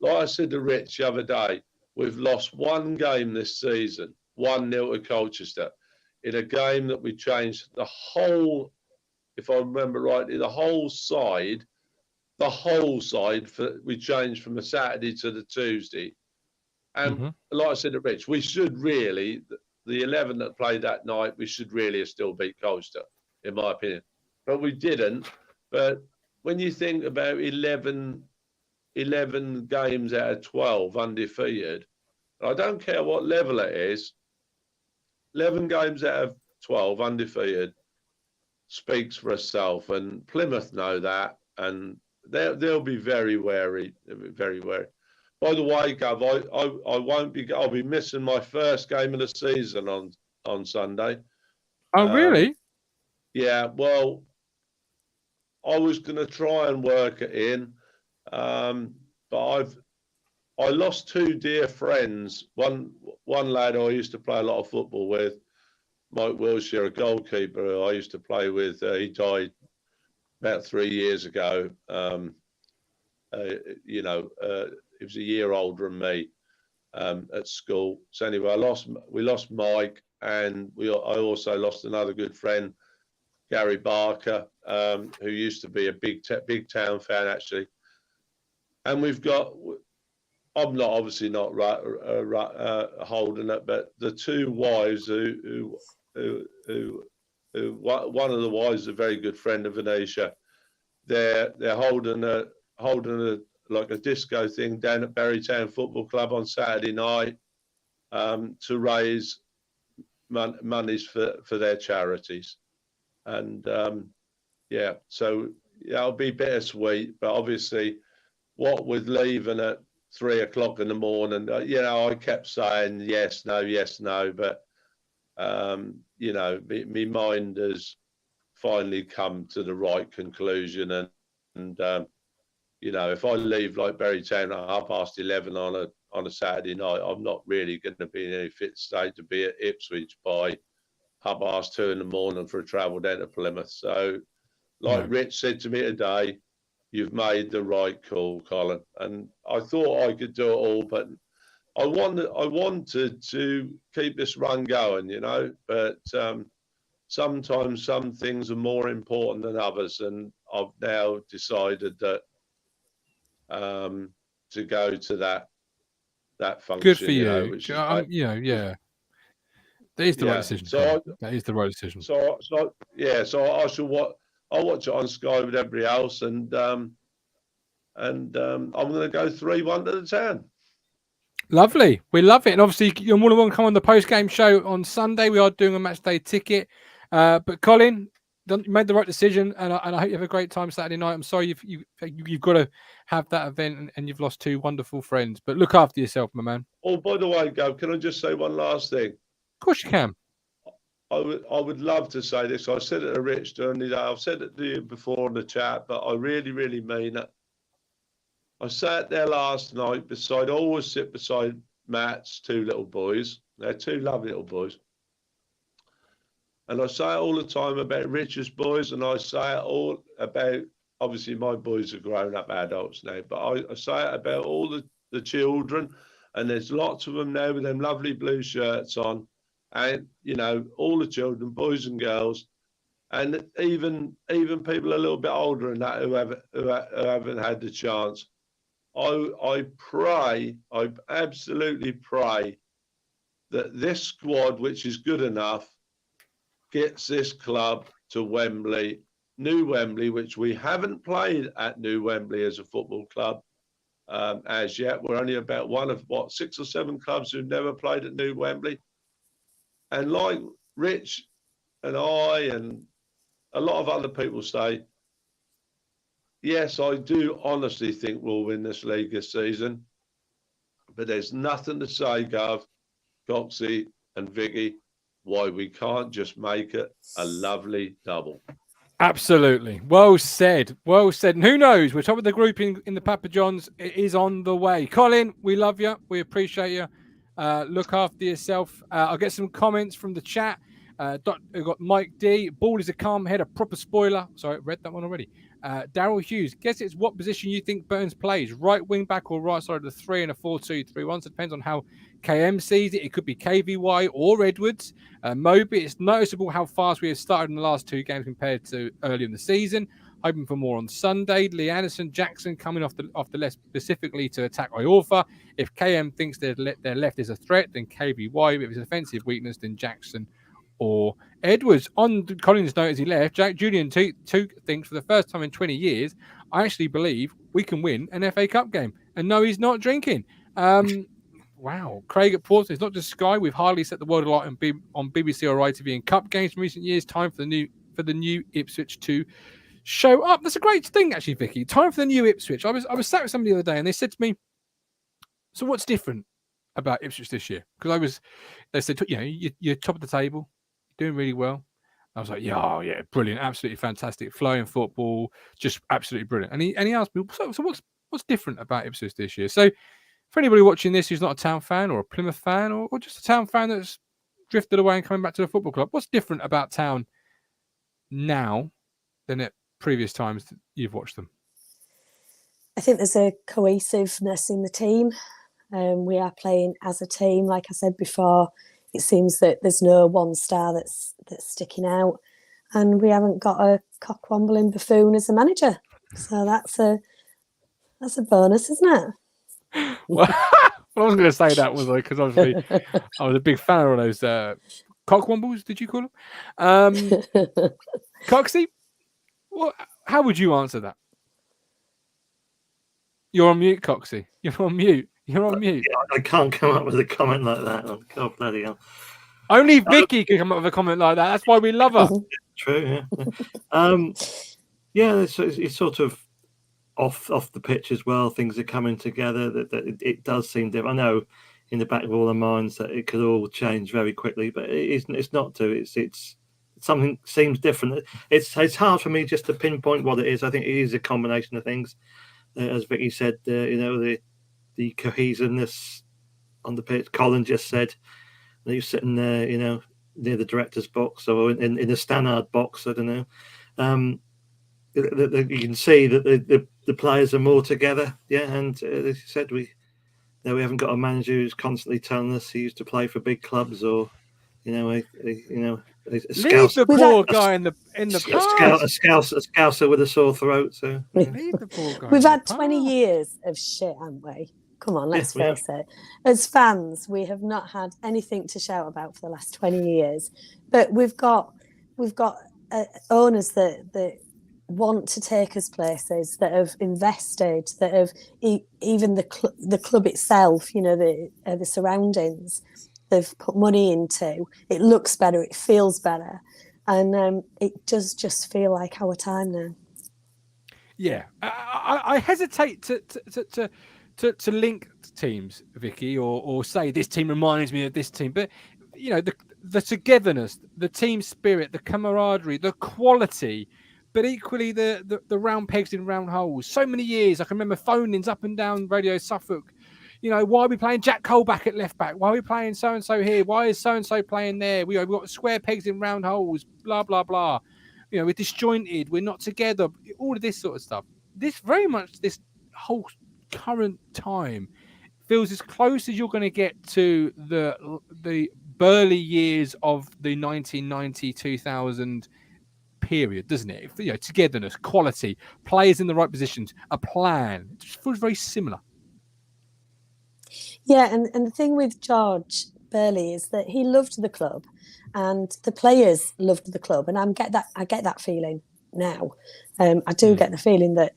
Like I said to Rich the other day, we've lost one game this season, 1-0 to Colchester, in a game that we changed the whole, if I remember rightly, the whole side, we changed from the Saturday to the Tuesday. And like I said to Rich, we should really, the 11 that played that night, we should really have still beat Colchester, in my opinion. But we didn't. But when you think about 11 games out of 12 undefeated, I don't care what level it is, 11 games out of 12 undefeated speaks for itself. And Plymouth know that, and they'll be very wary. They'll be very wary. By the way, Gov, I won't be. I'll be missing my first game of the season on Sunday. Oh, really? Yeah. Well, I was going to try and work it in, but I lost 2 dear friends. One lad I used to play a lot of football with, Mike Wilshire, a goalkeeper who I used to play with. He died about 3 years ago. He was a year older than me at school. So anyway, we lost Mike, and I also lost another good friend, Gary Barker, who used to be a big town fan actually. And we've got, I'm not obviously not holding it, but the 2 wives who one of the wives is a very good friend of Venetia. They're holding a like a disco thing down at Berrytown Football Club on Saturday night to raise monies for their charities. And so it'll be bittersweet, but obviously what with leaving at 3 o'clock in the morning, I kept saying yes, no, but my mind has finally come to the right conclusion, and if I leave like Berrytown at 11:30 on a Saturday night, I'm not really going to be in any fit state to be at Ipswich by 2:30 in the morning for a travel down to Plymouth. So, like Rich said to me today, you've made the right call, Colin. And I thought I could do it all, but I wanted to keep this run going, but sometimes some things are more important than others, and I've now decided that to go to that function. Good for you you. know, which is great. Yeah. That is the right decision. So that is the right decision. So I'll watch it on Sky with everybody else, and I'm going to go 3-1 to the Town. Lovely. We love it. And obviously, you're more than welcome to come on the post-game show on Sunday. We are doing a match day ticket. But Colin, you made the right decision, and I hope you have a great time Saturday night. I'm sorry you've got to have that event, and you've lost 2 wonderful friends. But look after yourself, my man. Oh, by the way, Gav, can I just say one last thing? Of course you can. I would love to say this. I said it to Rich during the day. I've said it to you before in the chat, but I really, really mean it. I sat there last night I always sit beside Matt's 2 little boys. They're 2 lovely little boys. And I say it all the time about Richard's boys, and I say it all about, obviously my boys are grown up adults now, but I say it about all the children, and there's lots of them now with them lovely blue shirts on, and, you know, all the children, boys and girls, and even people a little bit older than that who haven't had the chance. I absolutely pray that this squad, which is good enough, gets this club to Wembley, New Wembley, which we haven't played at New Wembley as a football club as yet. We're only about one of 6 or 7 clubs who've never played at New Wembley. And like Rich and I and a lot of other people say, yes, I do honestly think we'll win this league this season, but there's nothing to say, Gav, Coxie and Vicky, why we can't just make it a lovely double. Absolutely. Well said. Well said. And who knows? We're top of the group in the Papa John's. It is on the way. Colin, we love you. We appreciate you. Look after yourself. I'll get some comments from the chat. We've got Mike D. Ball is a calm head, a proper spoiler. Sorry, I read that one already. Daryl Hughes. Guess it's what position you think Burns plays. Right wing back or right side of the 3 and a 4-2-3-1. So it depends on how KM sees it. It could be KVY or Edwards. Moby, it's noticeable how fast we have started in the last 2 games compared to earlier in the season. Hoping for more on Sunday. Lee Anderson, Jackson coming off the left specifically to attack Iorfa. If KM thinks their left is a threat, then KVY. If it's an offensive weakness, then Jackson or Edwards. On Colin's note as he left, Julian Took thinks for the first time in 20 years, I actually believe we can win an FA Cup game. And no, he's not drinking. Wow. Craig at Portsmouth, it's not just Sky. We've hardly set the world alight on BBC or ITV in cup games in recent years. Time for the new Ipswich to show up. That's a great thing, actually, Vicky. Time for the new Ipswich. I was sat with somebody the other day and they said to me, so what's different about Ipswich this year? Because they said, you know, you're top of the table, doing really well. I was like, yeah, brilliant, absolutely fantastic, flowing football, just absolutely brilliant. And he asked me, so what's different about Ipswich this year? So for anybody watching this who's not a Town fan or a Plymouth fan or just a Town fan that's drifted away and coming back to the football club, what's different about Town now than at previous times that you've watched them? I think there's a cohesiveness in the team. We are playing as a team. Like I said before, it seems that there's no one star that's sticking out, and we haven't got a cock-wombling buffoon as a manager. So that's a bonus, isn't it? Well, I was going to say that, was I? Because obviously I was a big fan of those cockwombles. Did you call them? Coxie, how would you answer that? You're on mute, Coxie. You're on mute. You're on mute. Yeah, I can't come up with a comment like that. God bloody hell. Only Vicky can come up with a comment like that. That's why we love her. True, yeah. Yeah, it's sort of off the pitch as well. Things are coming together. That it does seem different. I know in the back of all our minds that it could all change very quickly, but it's not to. It's something seems different. It's hard for me just to pinpoint what it is. I think it is a combination of things. As Vicky said, you know, the cohesiveness on the pitch. Colin just said that you're sitting there, you know, near the director's box or in the Stannard box. I don't know. You can see that the players are more together. Yeah, and as you said, we haven't got a manager who's constantly telling us he used to play for big clubs or, you know, Leave the poor guy in the a past. scouser with a sore throat. So Leave the poor guy. We've had 20 years of shit, haven't we? Come on, let's face it. As fans, we have not had anything to shout about for the last 20 years. But we've got owners that want to take us places, that have invested, that have even the club itself, you know, the surroundings, they've put money into. It looks better, it feels better, and it does just feel like our time now. Yeah, I hesitate to link teams, Vicky, or say this team reminds me of this team, but you know, the togetherness, the team spirit, the camaraderie, the quality, but equally the round pegs in round holes. So many years, I can remember phone-ins up and down Radio Suffolk. You know, why are we playing Jack Cole back at left back? Why are we playing so and so here? Why is so and so playing there? We've got square pegs in round holes. Blah blah blah. You know, we're disjointed. We're not together. All of this sort of stuff. This whole current time feels as close as you're going to get to the Burley years of the 1990-2000 period, doesn't it? You know, togetherness, quality, players in the right positions, a plan. It just feels very similar. Yeah, and the thing with George Burley is that he loved the club, and the players loved the club, and I get that feeling now. I do get the feeling that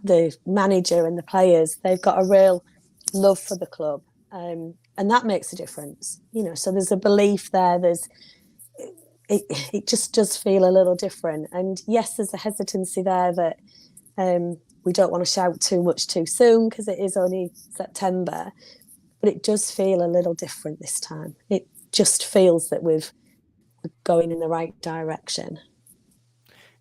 the manager and the players, they've got a real love for the club, and that makes a difference. You know, so there's a belief there. It just does feel a little different, and yes, there's a hesitancy there that we don't want to shout too much too soon because it is only September. But it does feel a little different this time. It just feels that we're going in the right direction.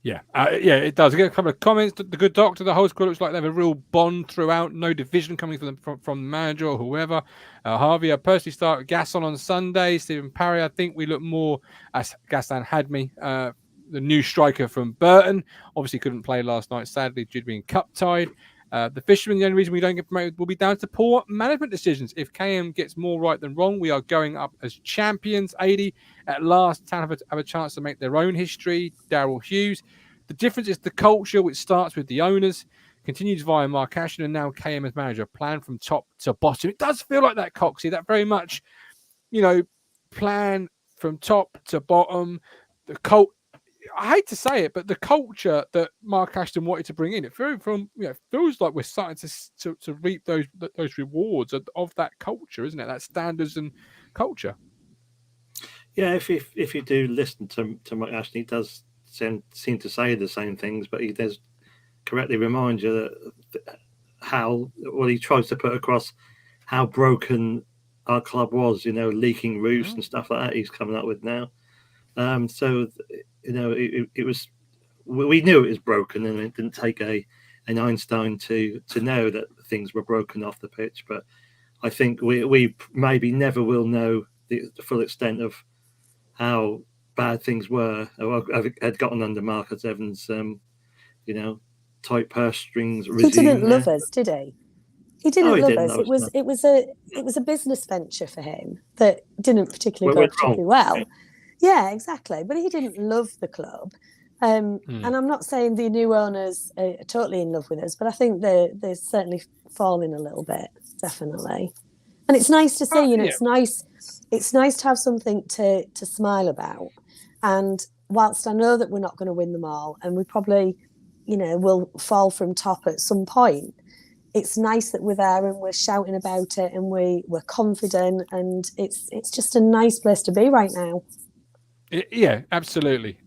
Yeah, it does. I get a couple of comments. The good doctor, the whole squad looks like they have a real bond throughout. No division coming from the manager or whoever. Harvey, I personally start Gasson on Sunday. Stephen Parry, I think we look more as Gaston had me. The new striker from Burton obviously couldn't play last night, sadly, due to being cup tied. The Fishermen, the only reason we don't get promoted will be down to poor management decisions. If KM gets more right than wrong, we are going up as champions. 80 at last, Town have a chance to make their own history. Daryl Hughes. The difference is the culture, which starts with the owners, continues via Mark Ashton, and now KM as manager. Plan from top to bottom. It does feel like that, Coxie. That very much, you know, plan from top to bottom. The cult. I hate to say it, but the culture that Mark Ashton wanted to bring in, it feels like we're starting to reap those rewards of that culture, isn't it? That standards and culture. Yeah, if you do listen to Mark Ashton, he does seem to say the same things, but he does correctly remind you that he tries to put across how broken our club was, you know, leaking roofs and stuff like that. He's coming up with now. So, you know, it was. We knew it was broken, and it didn't take an Einstein to know that things were broken off the pitch. But I think we maybe never will know the full extent of how bad things were. Had gotten under Marcus Evans, you know, tight purse strings. He didn't love us, did he? He didn't love us. It was a business venture for him that didn't particularly go particularly well. Yeah, exactly. But he didn't love the club. And I'm not saying the new owners are totally in love with us, but I think they're certainly falling a little bit, definitely. And it's nice to see, it's nice to have something to smile about. And whilst I know that we're not going to win them all, and we probably, you know, will fall from top at some point, it's nice that we're there and we're shouting about it and we're confident, and it's just a nice place to be right now. Yeah, absolutely.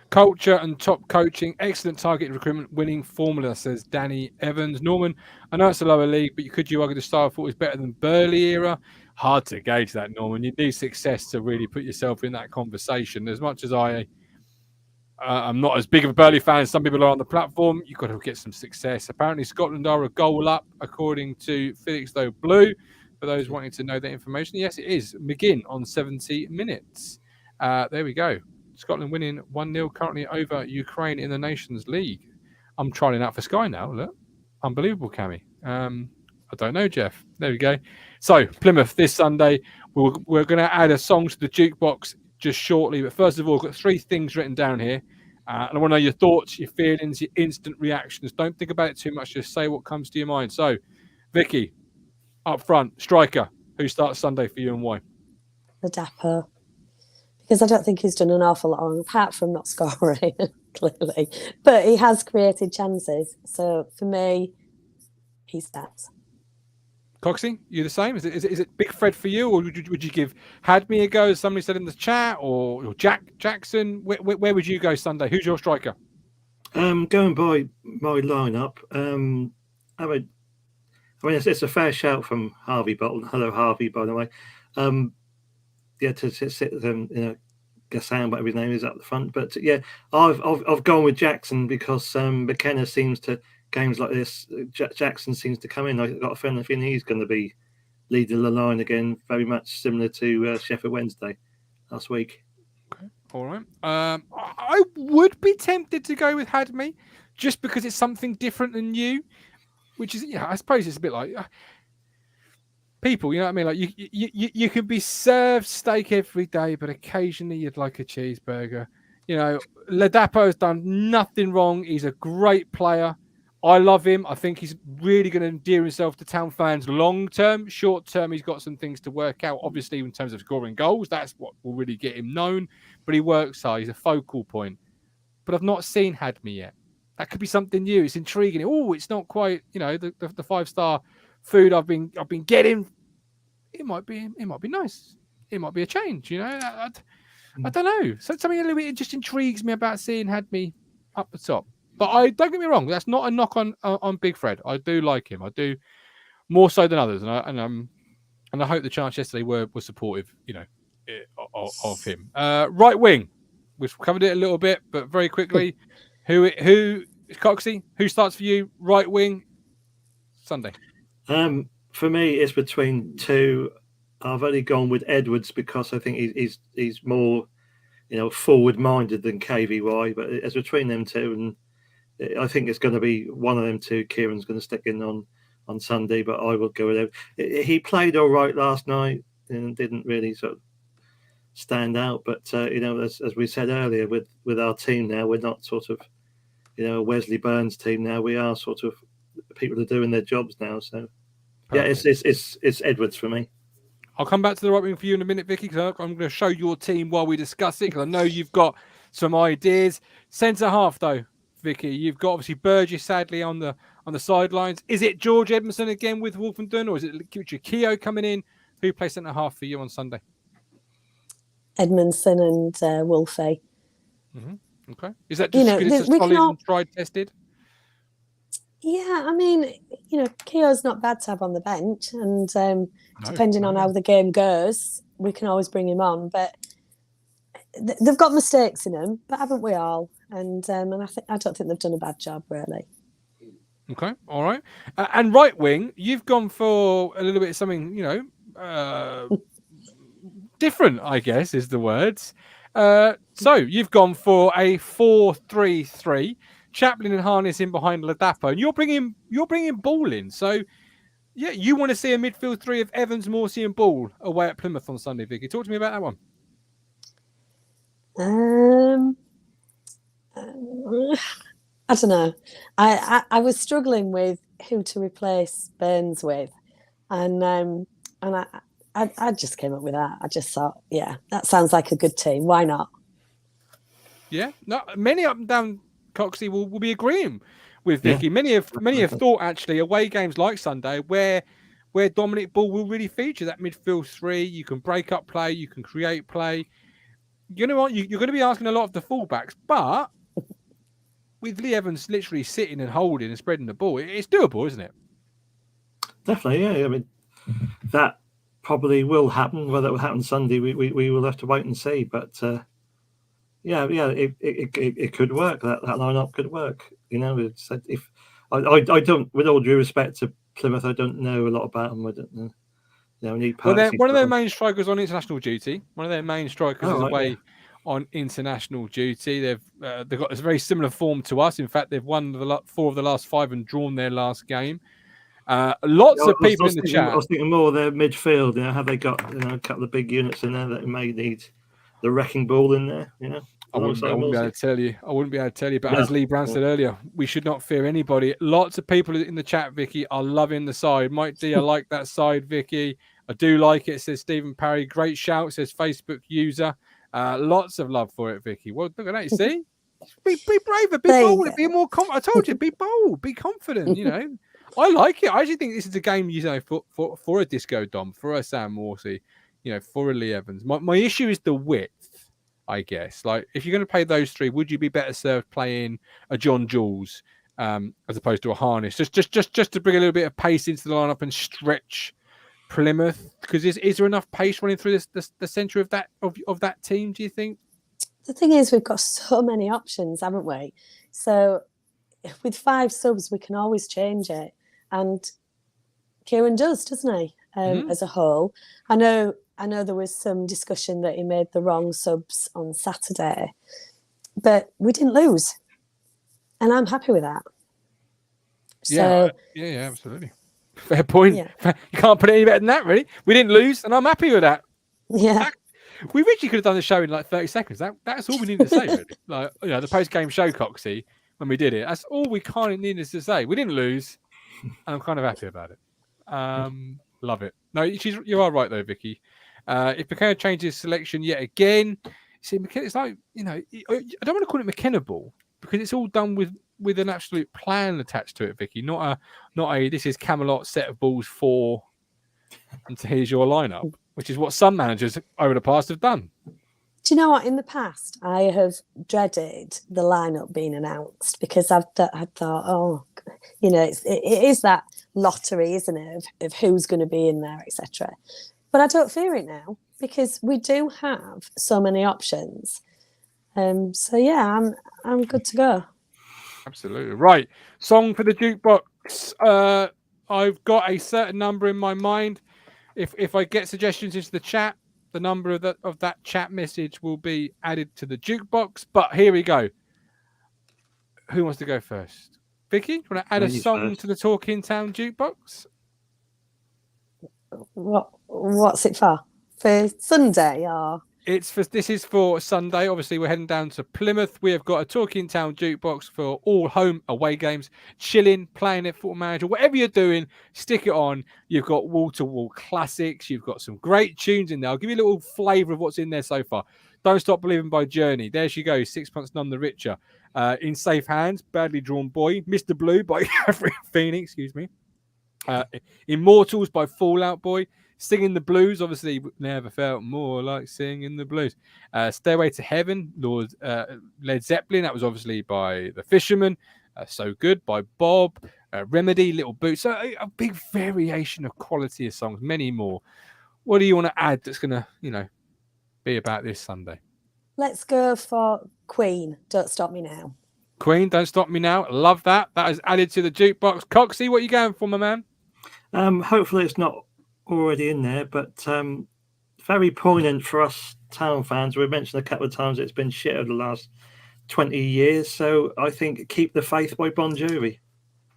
Culture and top coaching, excellent targeted recruitment, winning formula, says Danny Evans. Norman, I know it's a lower league, but could you argue the style thought was better than Burley era? Hard to gauge that, Norman. You need success to really put yourself in that conversation. As much as I'm not as big of a Burley fan as some people are on the platform, you've got to get some success. Apparently, Scotland are a goal up, according to Felixstowe Blue. For those wanting to know that information, yes, it is. McGinn on 70 minutes. There we go. Scotland winning 1-0 currently over Ukraine in the Nations League. I'm trying out for Sky now. Look, unbelievable, Cammy. I don't know, Jeff. There we go. So Plymouth this Sunday. We're going to add a song to the Jukebox just shortly. But first of all, I've got 3 things written down here. And I want to know your thoughts, your feelings, your instant reactions. Don't think about it too much. Just say what comes to your mind. So, Vicky, up front, striker. Who starts Sunday for you and why? Ladapo. Because I don't think he's done an awful lot wrong, apart from not scoring, clearly. But he has created chances. So, for me, he starts. Coxie, you the same? Is it Big Fred for you, or would you give Hadme a go, as somebody said in the chat, or Jackson? Where would you go Sunday? Who's your striker? Going by my lineup, I mean, it's a fair shout from Harvey Bolton. Hello, Harvey, by the way. To sit them, Gassan, whatever his name is, up the front. But yeah, I've gone with Jackson because McKenna seems to. Games like this, Jackson seems to come in. I've got a feeling he's going to be leading the line again, very much similar to Sheffield Wednesday last week. Okay, all right. I would be tempted to go with Hadme just because it's something different than you, which is, I suppose it's a bit like people, you know what I mean? Like you can be served steak every day, but occasionally you'd like a cheeseburger. Ladapo's done nothing wrong. He's a great player. I love him. I think he's really going to endear himself to Town fans long term. Short term, he's got some things to work out. Obviously, in terms of scoring goals, that's what will really get him known. But he works hard. He's a focal point. But I've not seen Hadme yet. That could be something new. It's intriguing. Oh, it's not quite, the 5-star food I've been getting. It might be nice. It might be a change. I don't know. So something a little bit just intrigues me about seeing Hadme up the top. But I don't get me wrong. That's not a knock on Big Fred. I do like him. I do more so than others, and I hope the chants yesterday were supportive, of him. Right wing, we've covered it a little bit, but very quickly, who Coxie? Who starts for you? Right wing, Sunday. For me, it's between 2. I've only gone with Edwards because I think he's more, forward minded than KVY. But it's between them 2 and. I think it's going to be one of them 2. Kieran's going to stick in on Sunday, but I will go with him. He played all right last night and didn't really sort of stand out. But as we said earlier, with our team now, we're not sort of a Wesley Burns team now. We are sort of people are doing their jobs now. So perfect. Yeah, it's Edwards for me. I'll come back to the right wing for you in a minute, Vicky, because I'm going to show your team while we discuss it, because I know you've got some ideas. Centre half though. Vicky, you've got obviously Burgess sadly on the sidelines. Is it George Edmondson again with Wolfenden, or is it Keogh coming in? Who plays centre half for you on Sunday? Edmondson and Wolfie. Mm-hmm. Okay. Is that just because it's solid and tried tested? Yeah, I mean, Keogh's not bad to have on the bench, and depending on how the game goes, we can always bring him on. But they've got mistakes in them, but haven't we all? And I don't think they've done a bad job, really. Okay, all right. And right wing, you've gone for a little bit of something, different, I guess, is the words. So you've gone for a 4-3-3. Chaplin and Harness in behind Ladapo, and you're bringing Ball in. So, yeah, you want to see a midfield 3 of Evans, Morsey, and Ball away at Plymouth on Sunday, Vicky. Talk to me about that one. I don't know. I was struggling with who to replace Burns with, and I just came up with that. I just thought, yeah, that sounds like a good team. Why not? Yeah, no, many up and down Coxie will be agreeing with Vicky. Yeah. Many have thought actually away games like Sunday where Dominic Ball will really feature that midfield 3. You can break up play, you can create play. You're going to be asking a lot of the fullbacks, but with Lee Evans literally sitting and holding and spreading the ball, it's doable, isn't it? Definitely, yeah. I mean, that probably will happen. Whether it will happen Sunday, we will have to wait and see. But it could work. That lineup could work. If I don't, with all due respect to Plymouth, I don't know a lot about them. I don't know. One of their main strikers on international duty. One of their main strikers is away on international duty. They've got a very similar form to us. In fact, they've won 4 of the last 5 and drawn their last game. Lots of people in the chat. I was thinking more of their midfield. Have they got a couple of big units in there that may need the wrecking ball in there. You know, I wouldn't be able to tell you. But No. as Lee Brown said earlier, we should not fear anybody. Lots of people in the chat, Vicky, are loving the side. Mike D, I like that side, Vicky. I do like it, says Stephen Parry. Great shout, says Facebook user. Lots of love for it, Vicky. Well, look at that. You see? Be braver, be bold, be more confident. I told you, be bold, be confident, you know. I like it. I actually think this is a game, you know, for a Disco Dom, for a Sam Morsey, you know, for a Lee Evans. My issue is the width, I guess. Like, if you're going to play those three, would you be better served playing a John Jules as opposed to a Harness? Just to bring a little bit of pace into the lineup and stretch Plymouth, because is there enough pace running through the centre of that team, do you think? The thing is, we've got so many options, haven't we? So with 5 subs, we can always change it. And Kieran does, doesn't he, as a whole? I know there was some discussion that he made the wrong subs on Saturday, but we didn't lose. And I'm happy with that. So, yeah, absolutely. Fair point. Yeah. You can't put it any better than that, really. We didn't lose, and I'm happy with that. Yeah. We literally could have done the show in like 30 seconds. That's all we needed to say, really. Like, you know, the post-game show, Coxie, when we did it. That's all we kind of needed to say. We didn't lose, and I'm kind of happy about it. Love it. No, you are right, though, Vicky. If McKenna changes selection yet again, see, McKenna, it's like, you know, I don't want to call it McKenna ball, because it's all done with an absolute plan attached to it, Vicky. Not a this is Camelot set of balls 4, and here's your lineup, which is what some managers over the past have done. Do you know what? In the past, I have dreaded the lineup being announced, because I've thought, oh, you know, it is that lottery, isn't it, of who's going to be in there, etc. But I don't fear it now, because we do have so many options. So yeah, I'm good to go. Absolutely right. Song for the jukebox. I've got a certain number in my mind. If I get suggestions into the chat, the number of that chat message will be added to the jukebox. But here we go. Who wants to go first? Vicky, do you want to add a song to the Talking Town jukebox? What's it for? For Sunday, or? This is for Sunday. Obviously, we're heading down to Plymouth. We have got a Talking Town jukebox for all home away games. Chilling, playing it, Football Manager, whatever you're doing, stick it on. You've got wall-to-wall classics. You've got some great tunes in there. I'll give you a little flavour of what's in there so far. Don't Stop Believing by Journey. There she goes. 6 Months None the Richer. In Safe Hands, Badly Drawn Boy. Mr. Blue by Catherine Phoenix, excuse me. Immortals by Fallout Boy. Singing the Blues, obviously, never felt more like singing the blues. Stairway to Heaven, Led Zeppelin, that was obviously by The Fisherman. So Good by Bob. Remedy, Little Boots. So a big variation of quality of songs, many more. What do you want to add that's going to, you know, be about this Sunday? Let's go for Queen, Don't Stop Me Now. Queen, Don't Stop Me Now. Love that. That is added to the jukebox. Coxie, what are you going for, my man? Hopefully it's not already in there, but very poignant for us town fans. We've mentioned a couple of times it's been shit over the last 20 years, so I think Keep the Faith by Bon Jovi.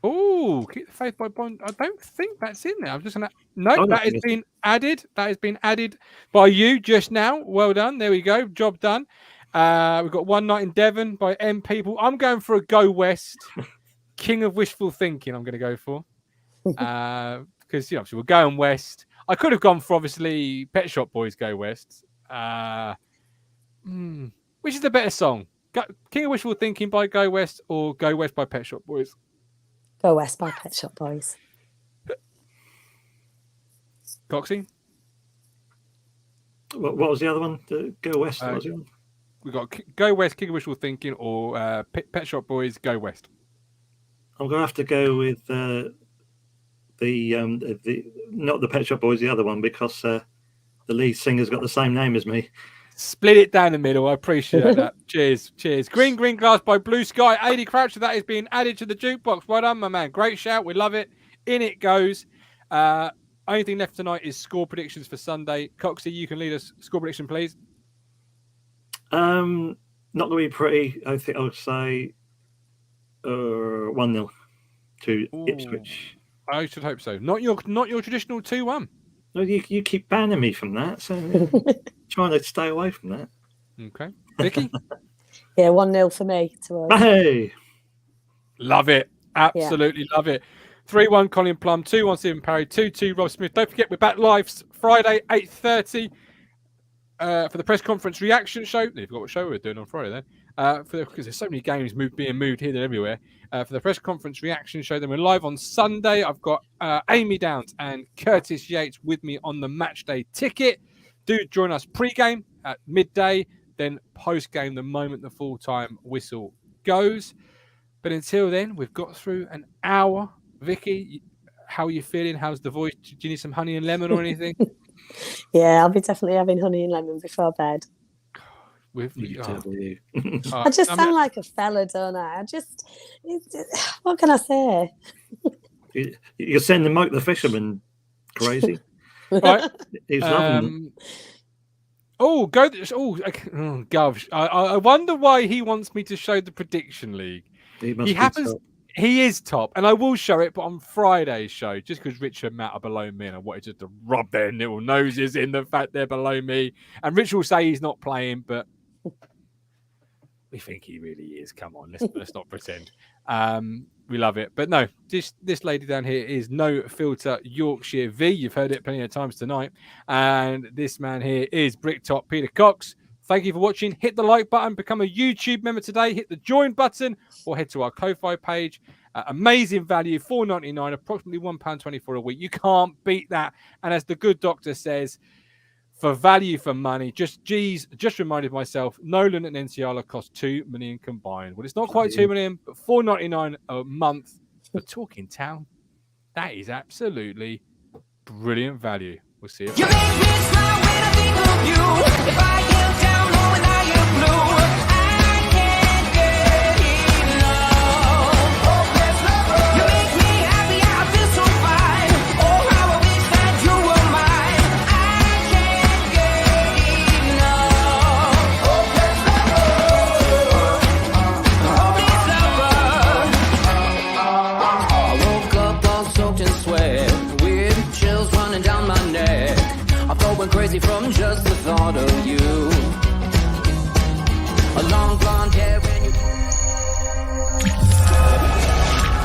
Oh, Keep the Faith by Bon. I don't think that's in there. I'm just gonna. No, that has been added. That has been added by you just now. Well done. There we go. Job done. We've got One Night in Devon by M People. I'm going for a Go West. King of Wishful Thinking. I'm going to go for. Because, you know, obviously we're going west. I could have gone for, obviously, Pet Shop Boys Go West. Which is the better song? King of Wishful Thinking by Go West or Go West by Pet Shop Boys? Go West by Pet Shop Boys. Coxie? What was the other one? Go West? What was the other one? We've got Go West, King of Wishful Thinking, or Pet Shop Boys Go West. I'm going to have to go with the not the Pet Shop Boys, the other one, because the lead singer's got the same name as me. Split it down the middle. I appreciate that. Cheers. Green Glass by Blue Sky. 80 Croucher, that is being added to the jukebox. Well done, my man. Great shout. We love it. In it goes. Only thing left tonight is score predictions for Sunday. Coxie, you can lead us. Score prediction, please. Not going to be pretty. I think I would say 1-0 to Ipswich. I should hope so. Not your traditional 2-1. No, you keep banning me from that, so trying to stay away from that. Okay. Vicky? Yeah, 1-0 for me to us. Hey, Love it. Absolutely love it. 3-1 Colin Plum, 2-1 Stephen Parry, 2-2 Rob Smith. Don't forget, we're back live Friday, 8:30 for the press conference reaction show. You forgot what show we were doing on Friday then. Because there's so many games being moved here and everywhere. For the press conference reaction show, then we're live on Sunday. I've got Amy Downs and Curtis Yates with me on the match day ticket. Do join us pre-game at midday, then post-game the moment the full-time whistle goes. But until then, we've got through an hour. Vicky, how are you feeling? How's the voice? Do you need some honey and lemon or anything? Yeah, I'll be definitely having honey and lemon before bed. I just sound like a fella, don't I? What can I say? You're sending Mike the fisherman crazy. Right. He's loving it. Gosh. I wonder why he wants me to show the prediction league. He is top, and I will show it, but on Friday's show, just because Richard and Matt are below me, and I wanted just to rub their little noses in the fact they're below me. And Richard will say he's not playing, but we think he really is. Come on, let's not pretend. We love it, but no, this lady down here is No Filter Yorkshire V. You've heard it plenty of times tonight, and this man here is Bricktop Peter Cox. Thank you for watching. Hit the like button, become a YouTube member today, hit the join button, or head to our Ko-Fi page. Amazing value, $4.99, approximately £1.24 a week. You can't beat that. And as the good doctor says, for value for money, just reminded myself, Nolan and Ntiala cost $2 million combined. Well, it's not quite $2 million, but $4.99 a month for Talking Town. That is absolutely brilliant value. We'll see you. You make me smile when I think of you. If I get down low and I am blue, I can't get enough. You make me happy, I feel so fine. Oh, how I wish that you were mine. I can't get enough. I woke up all soaked in sweat, weird chills running down my neck. I felt went crazy from just the thought of you.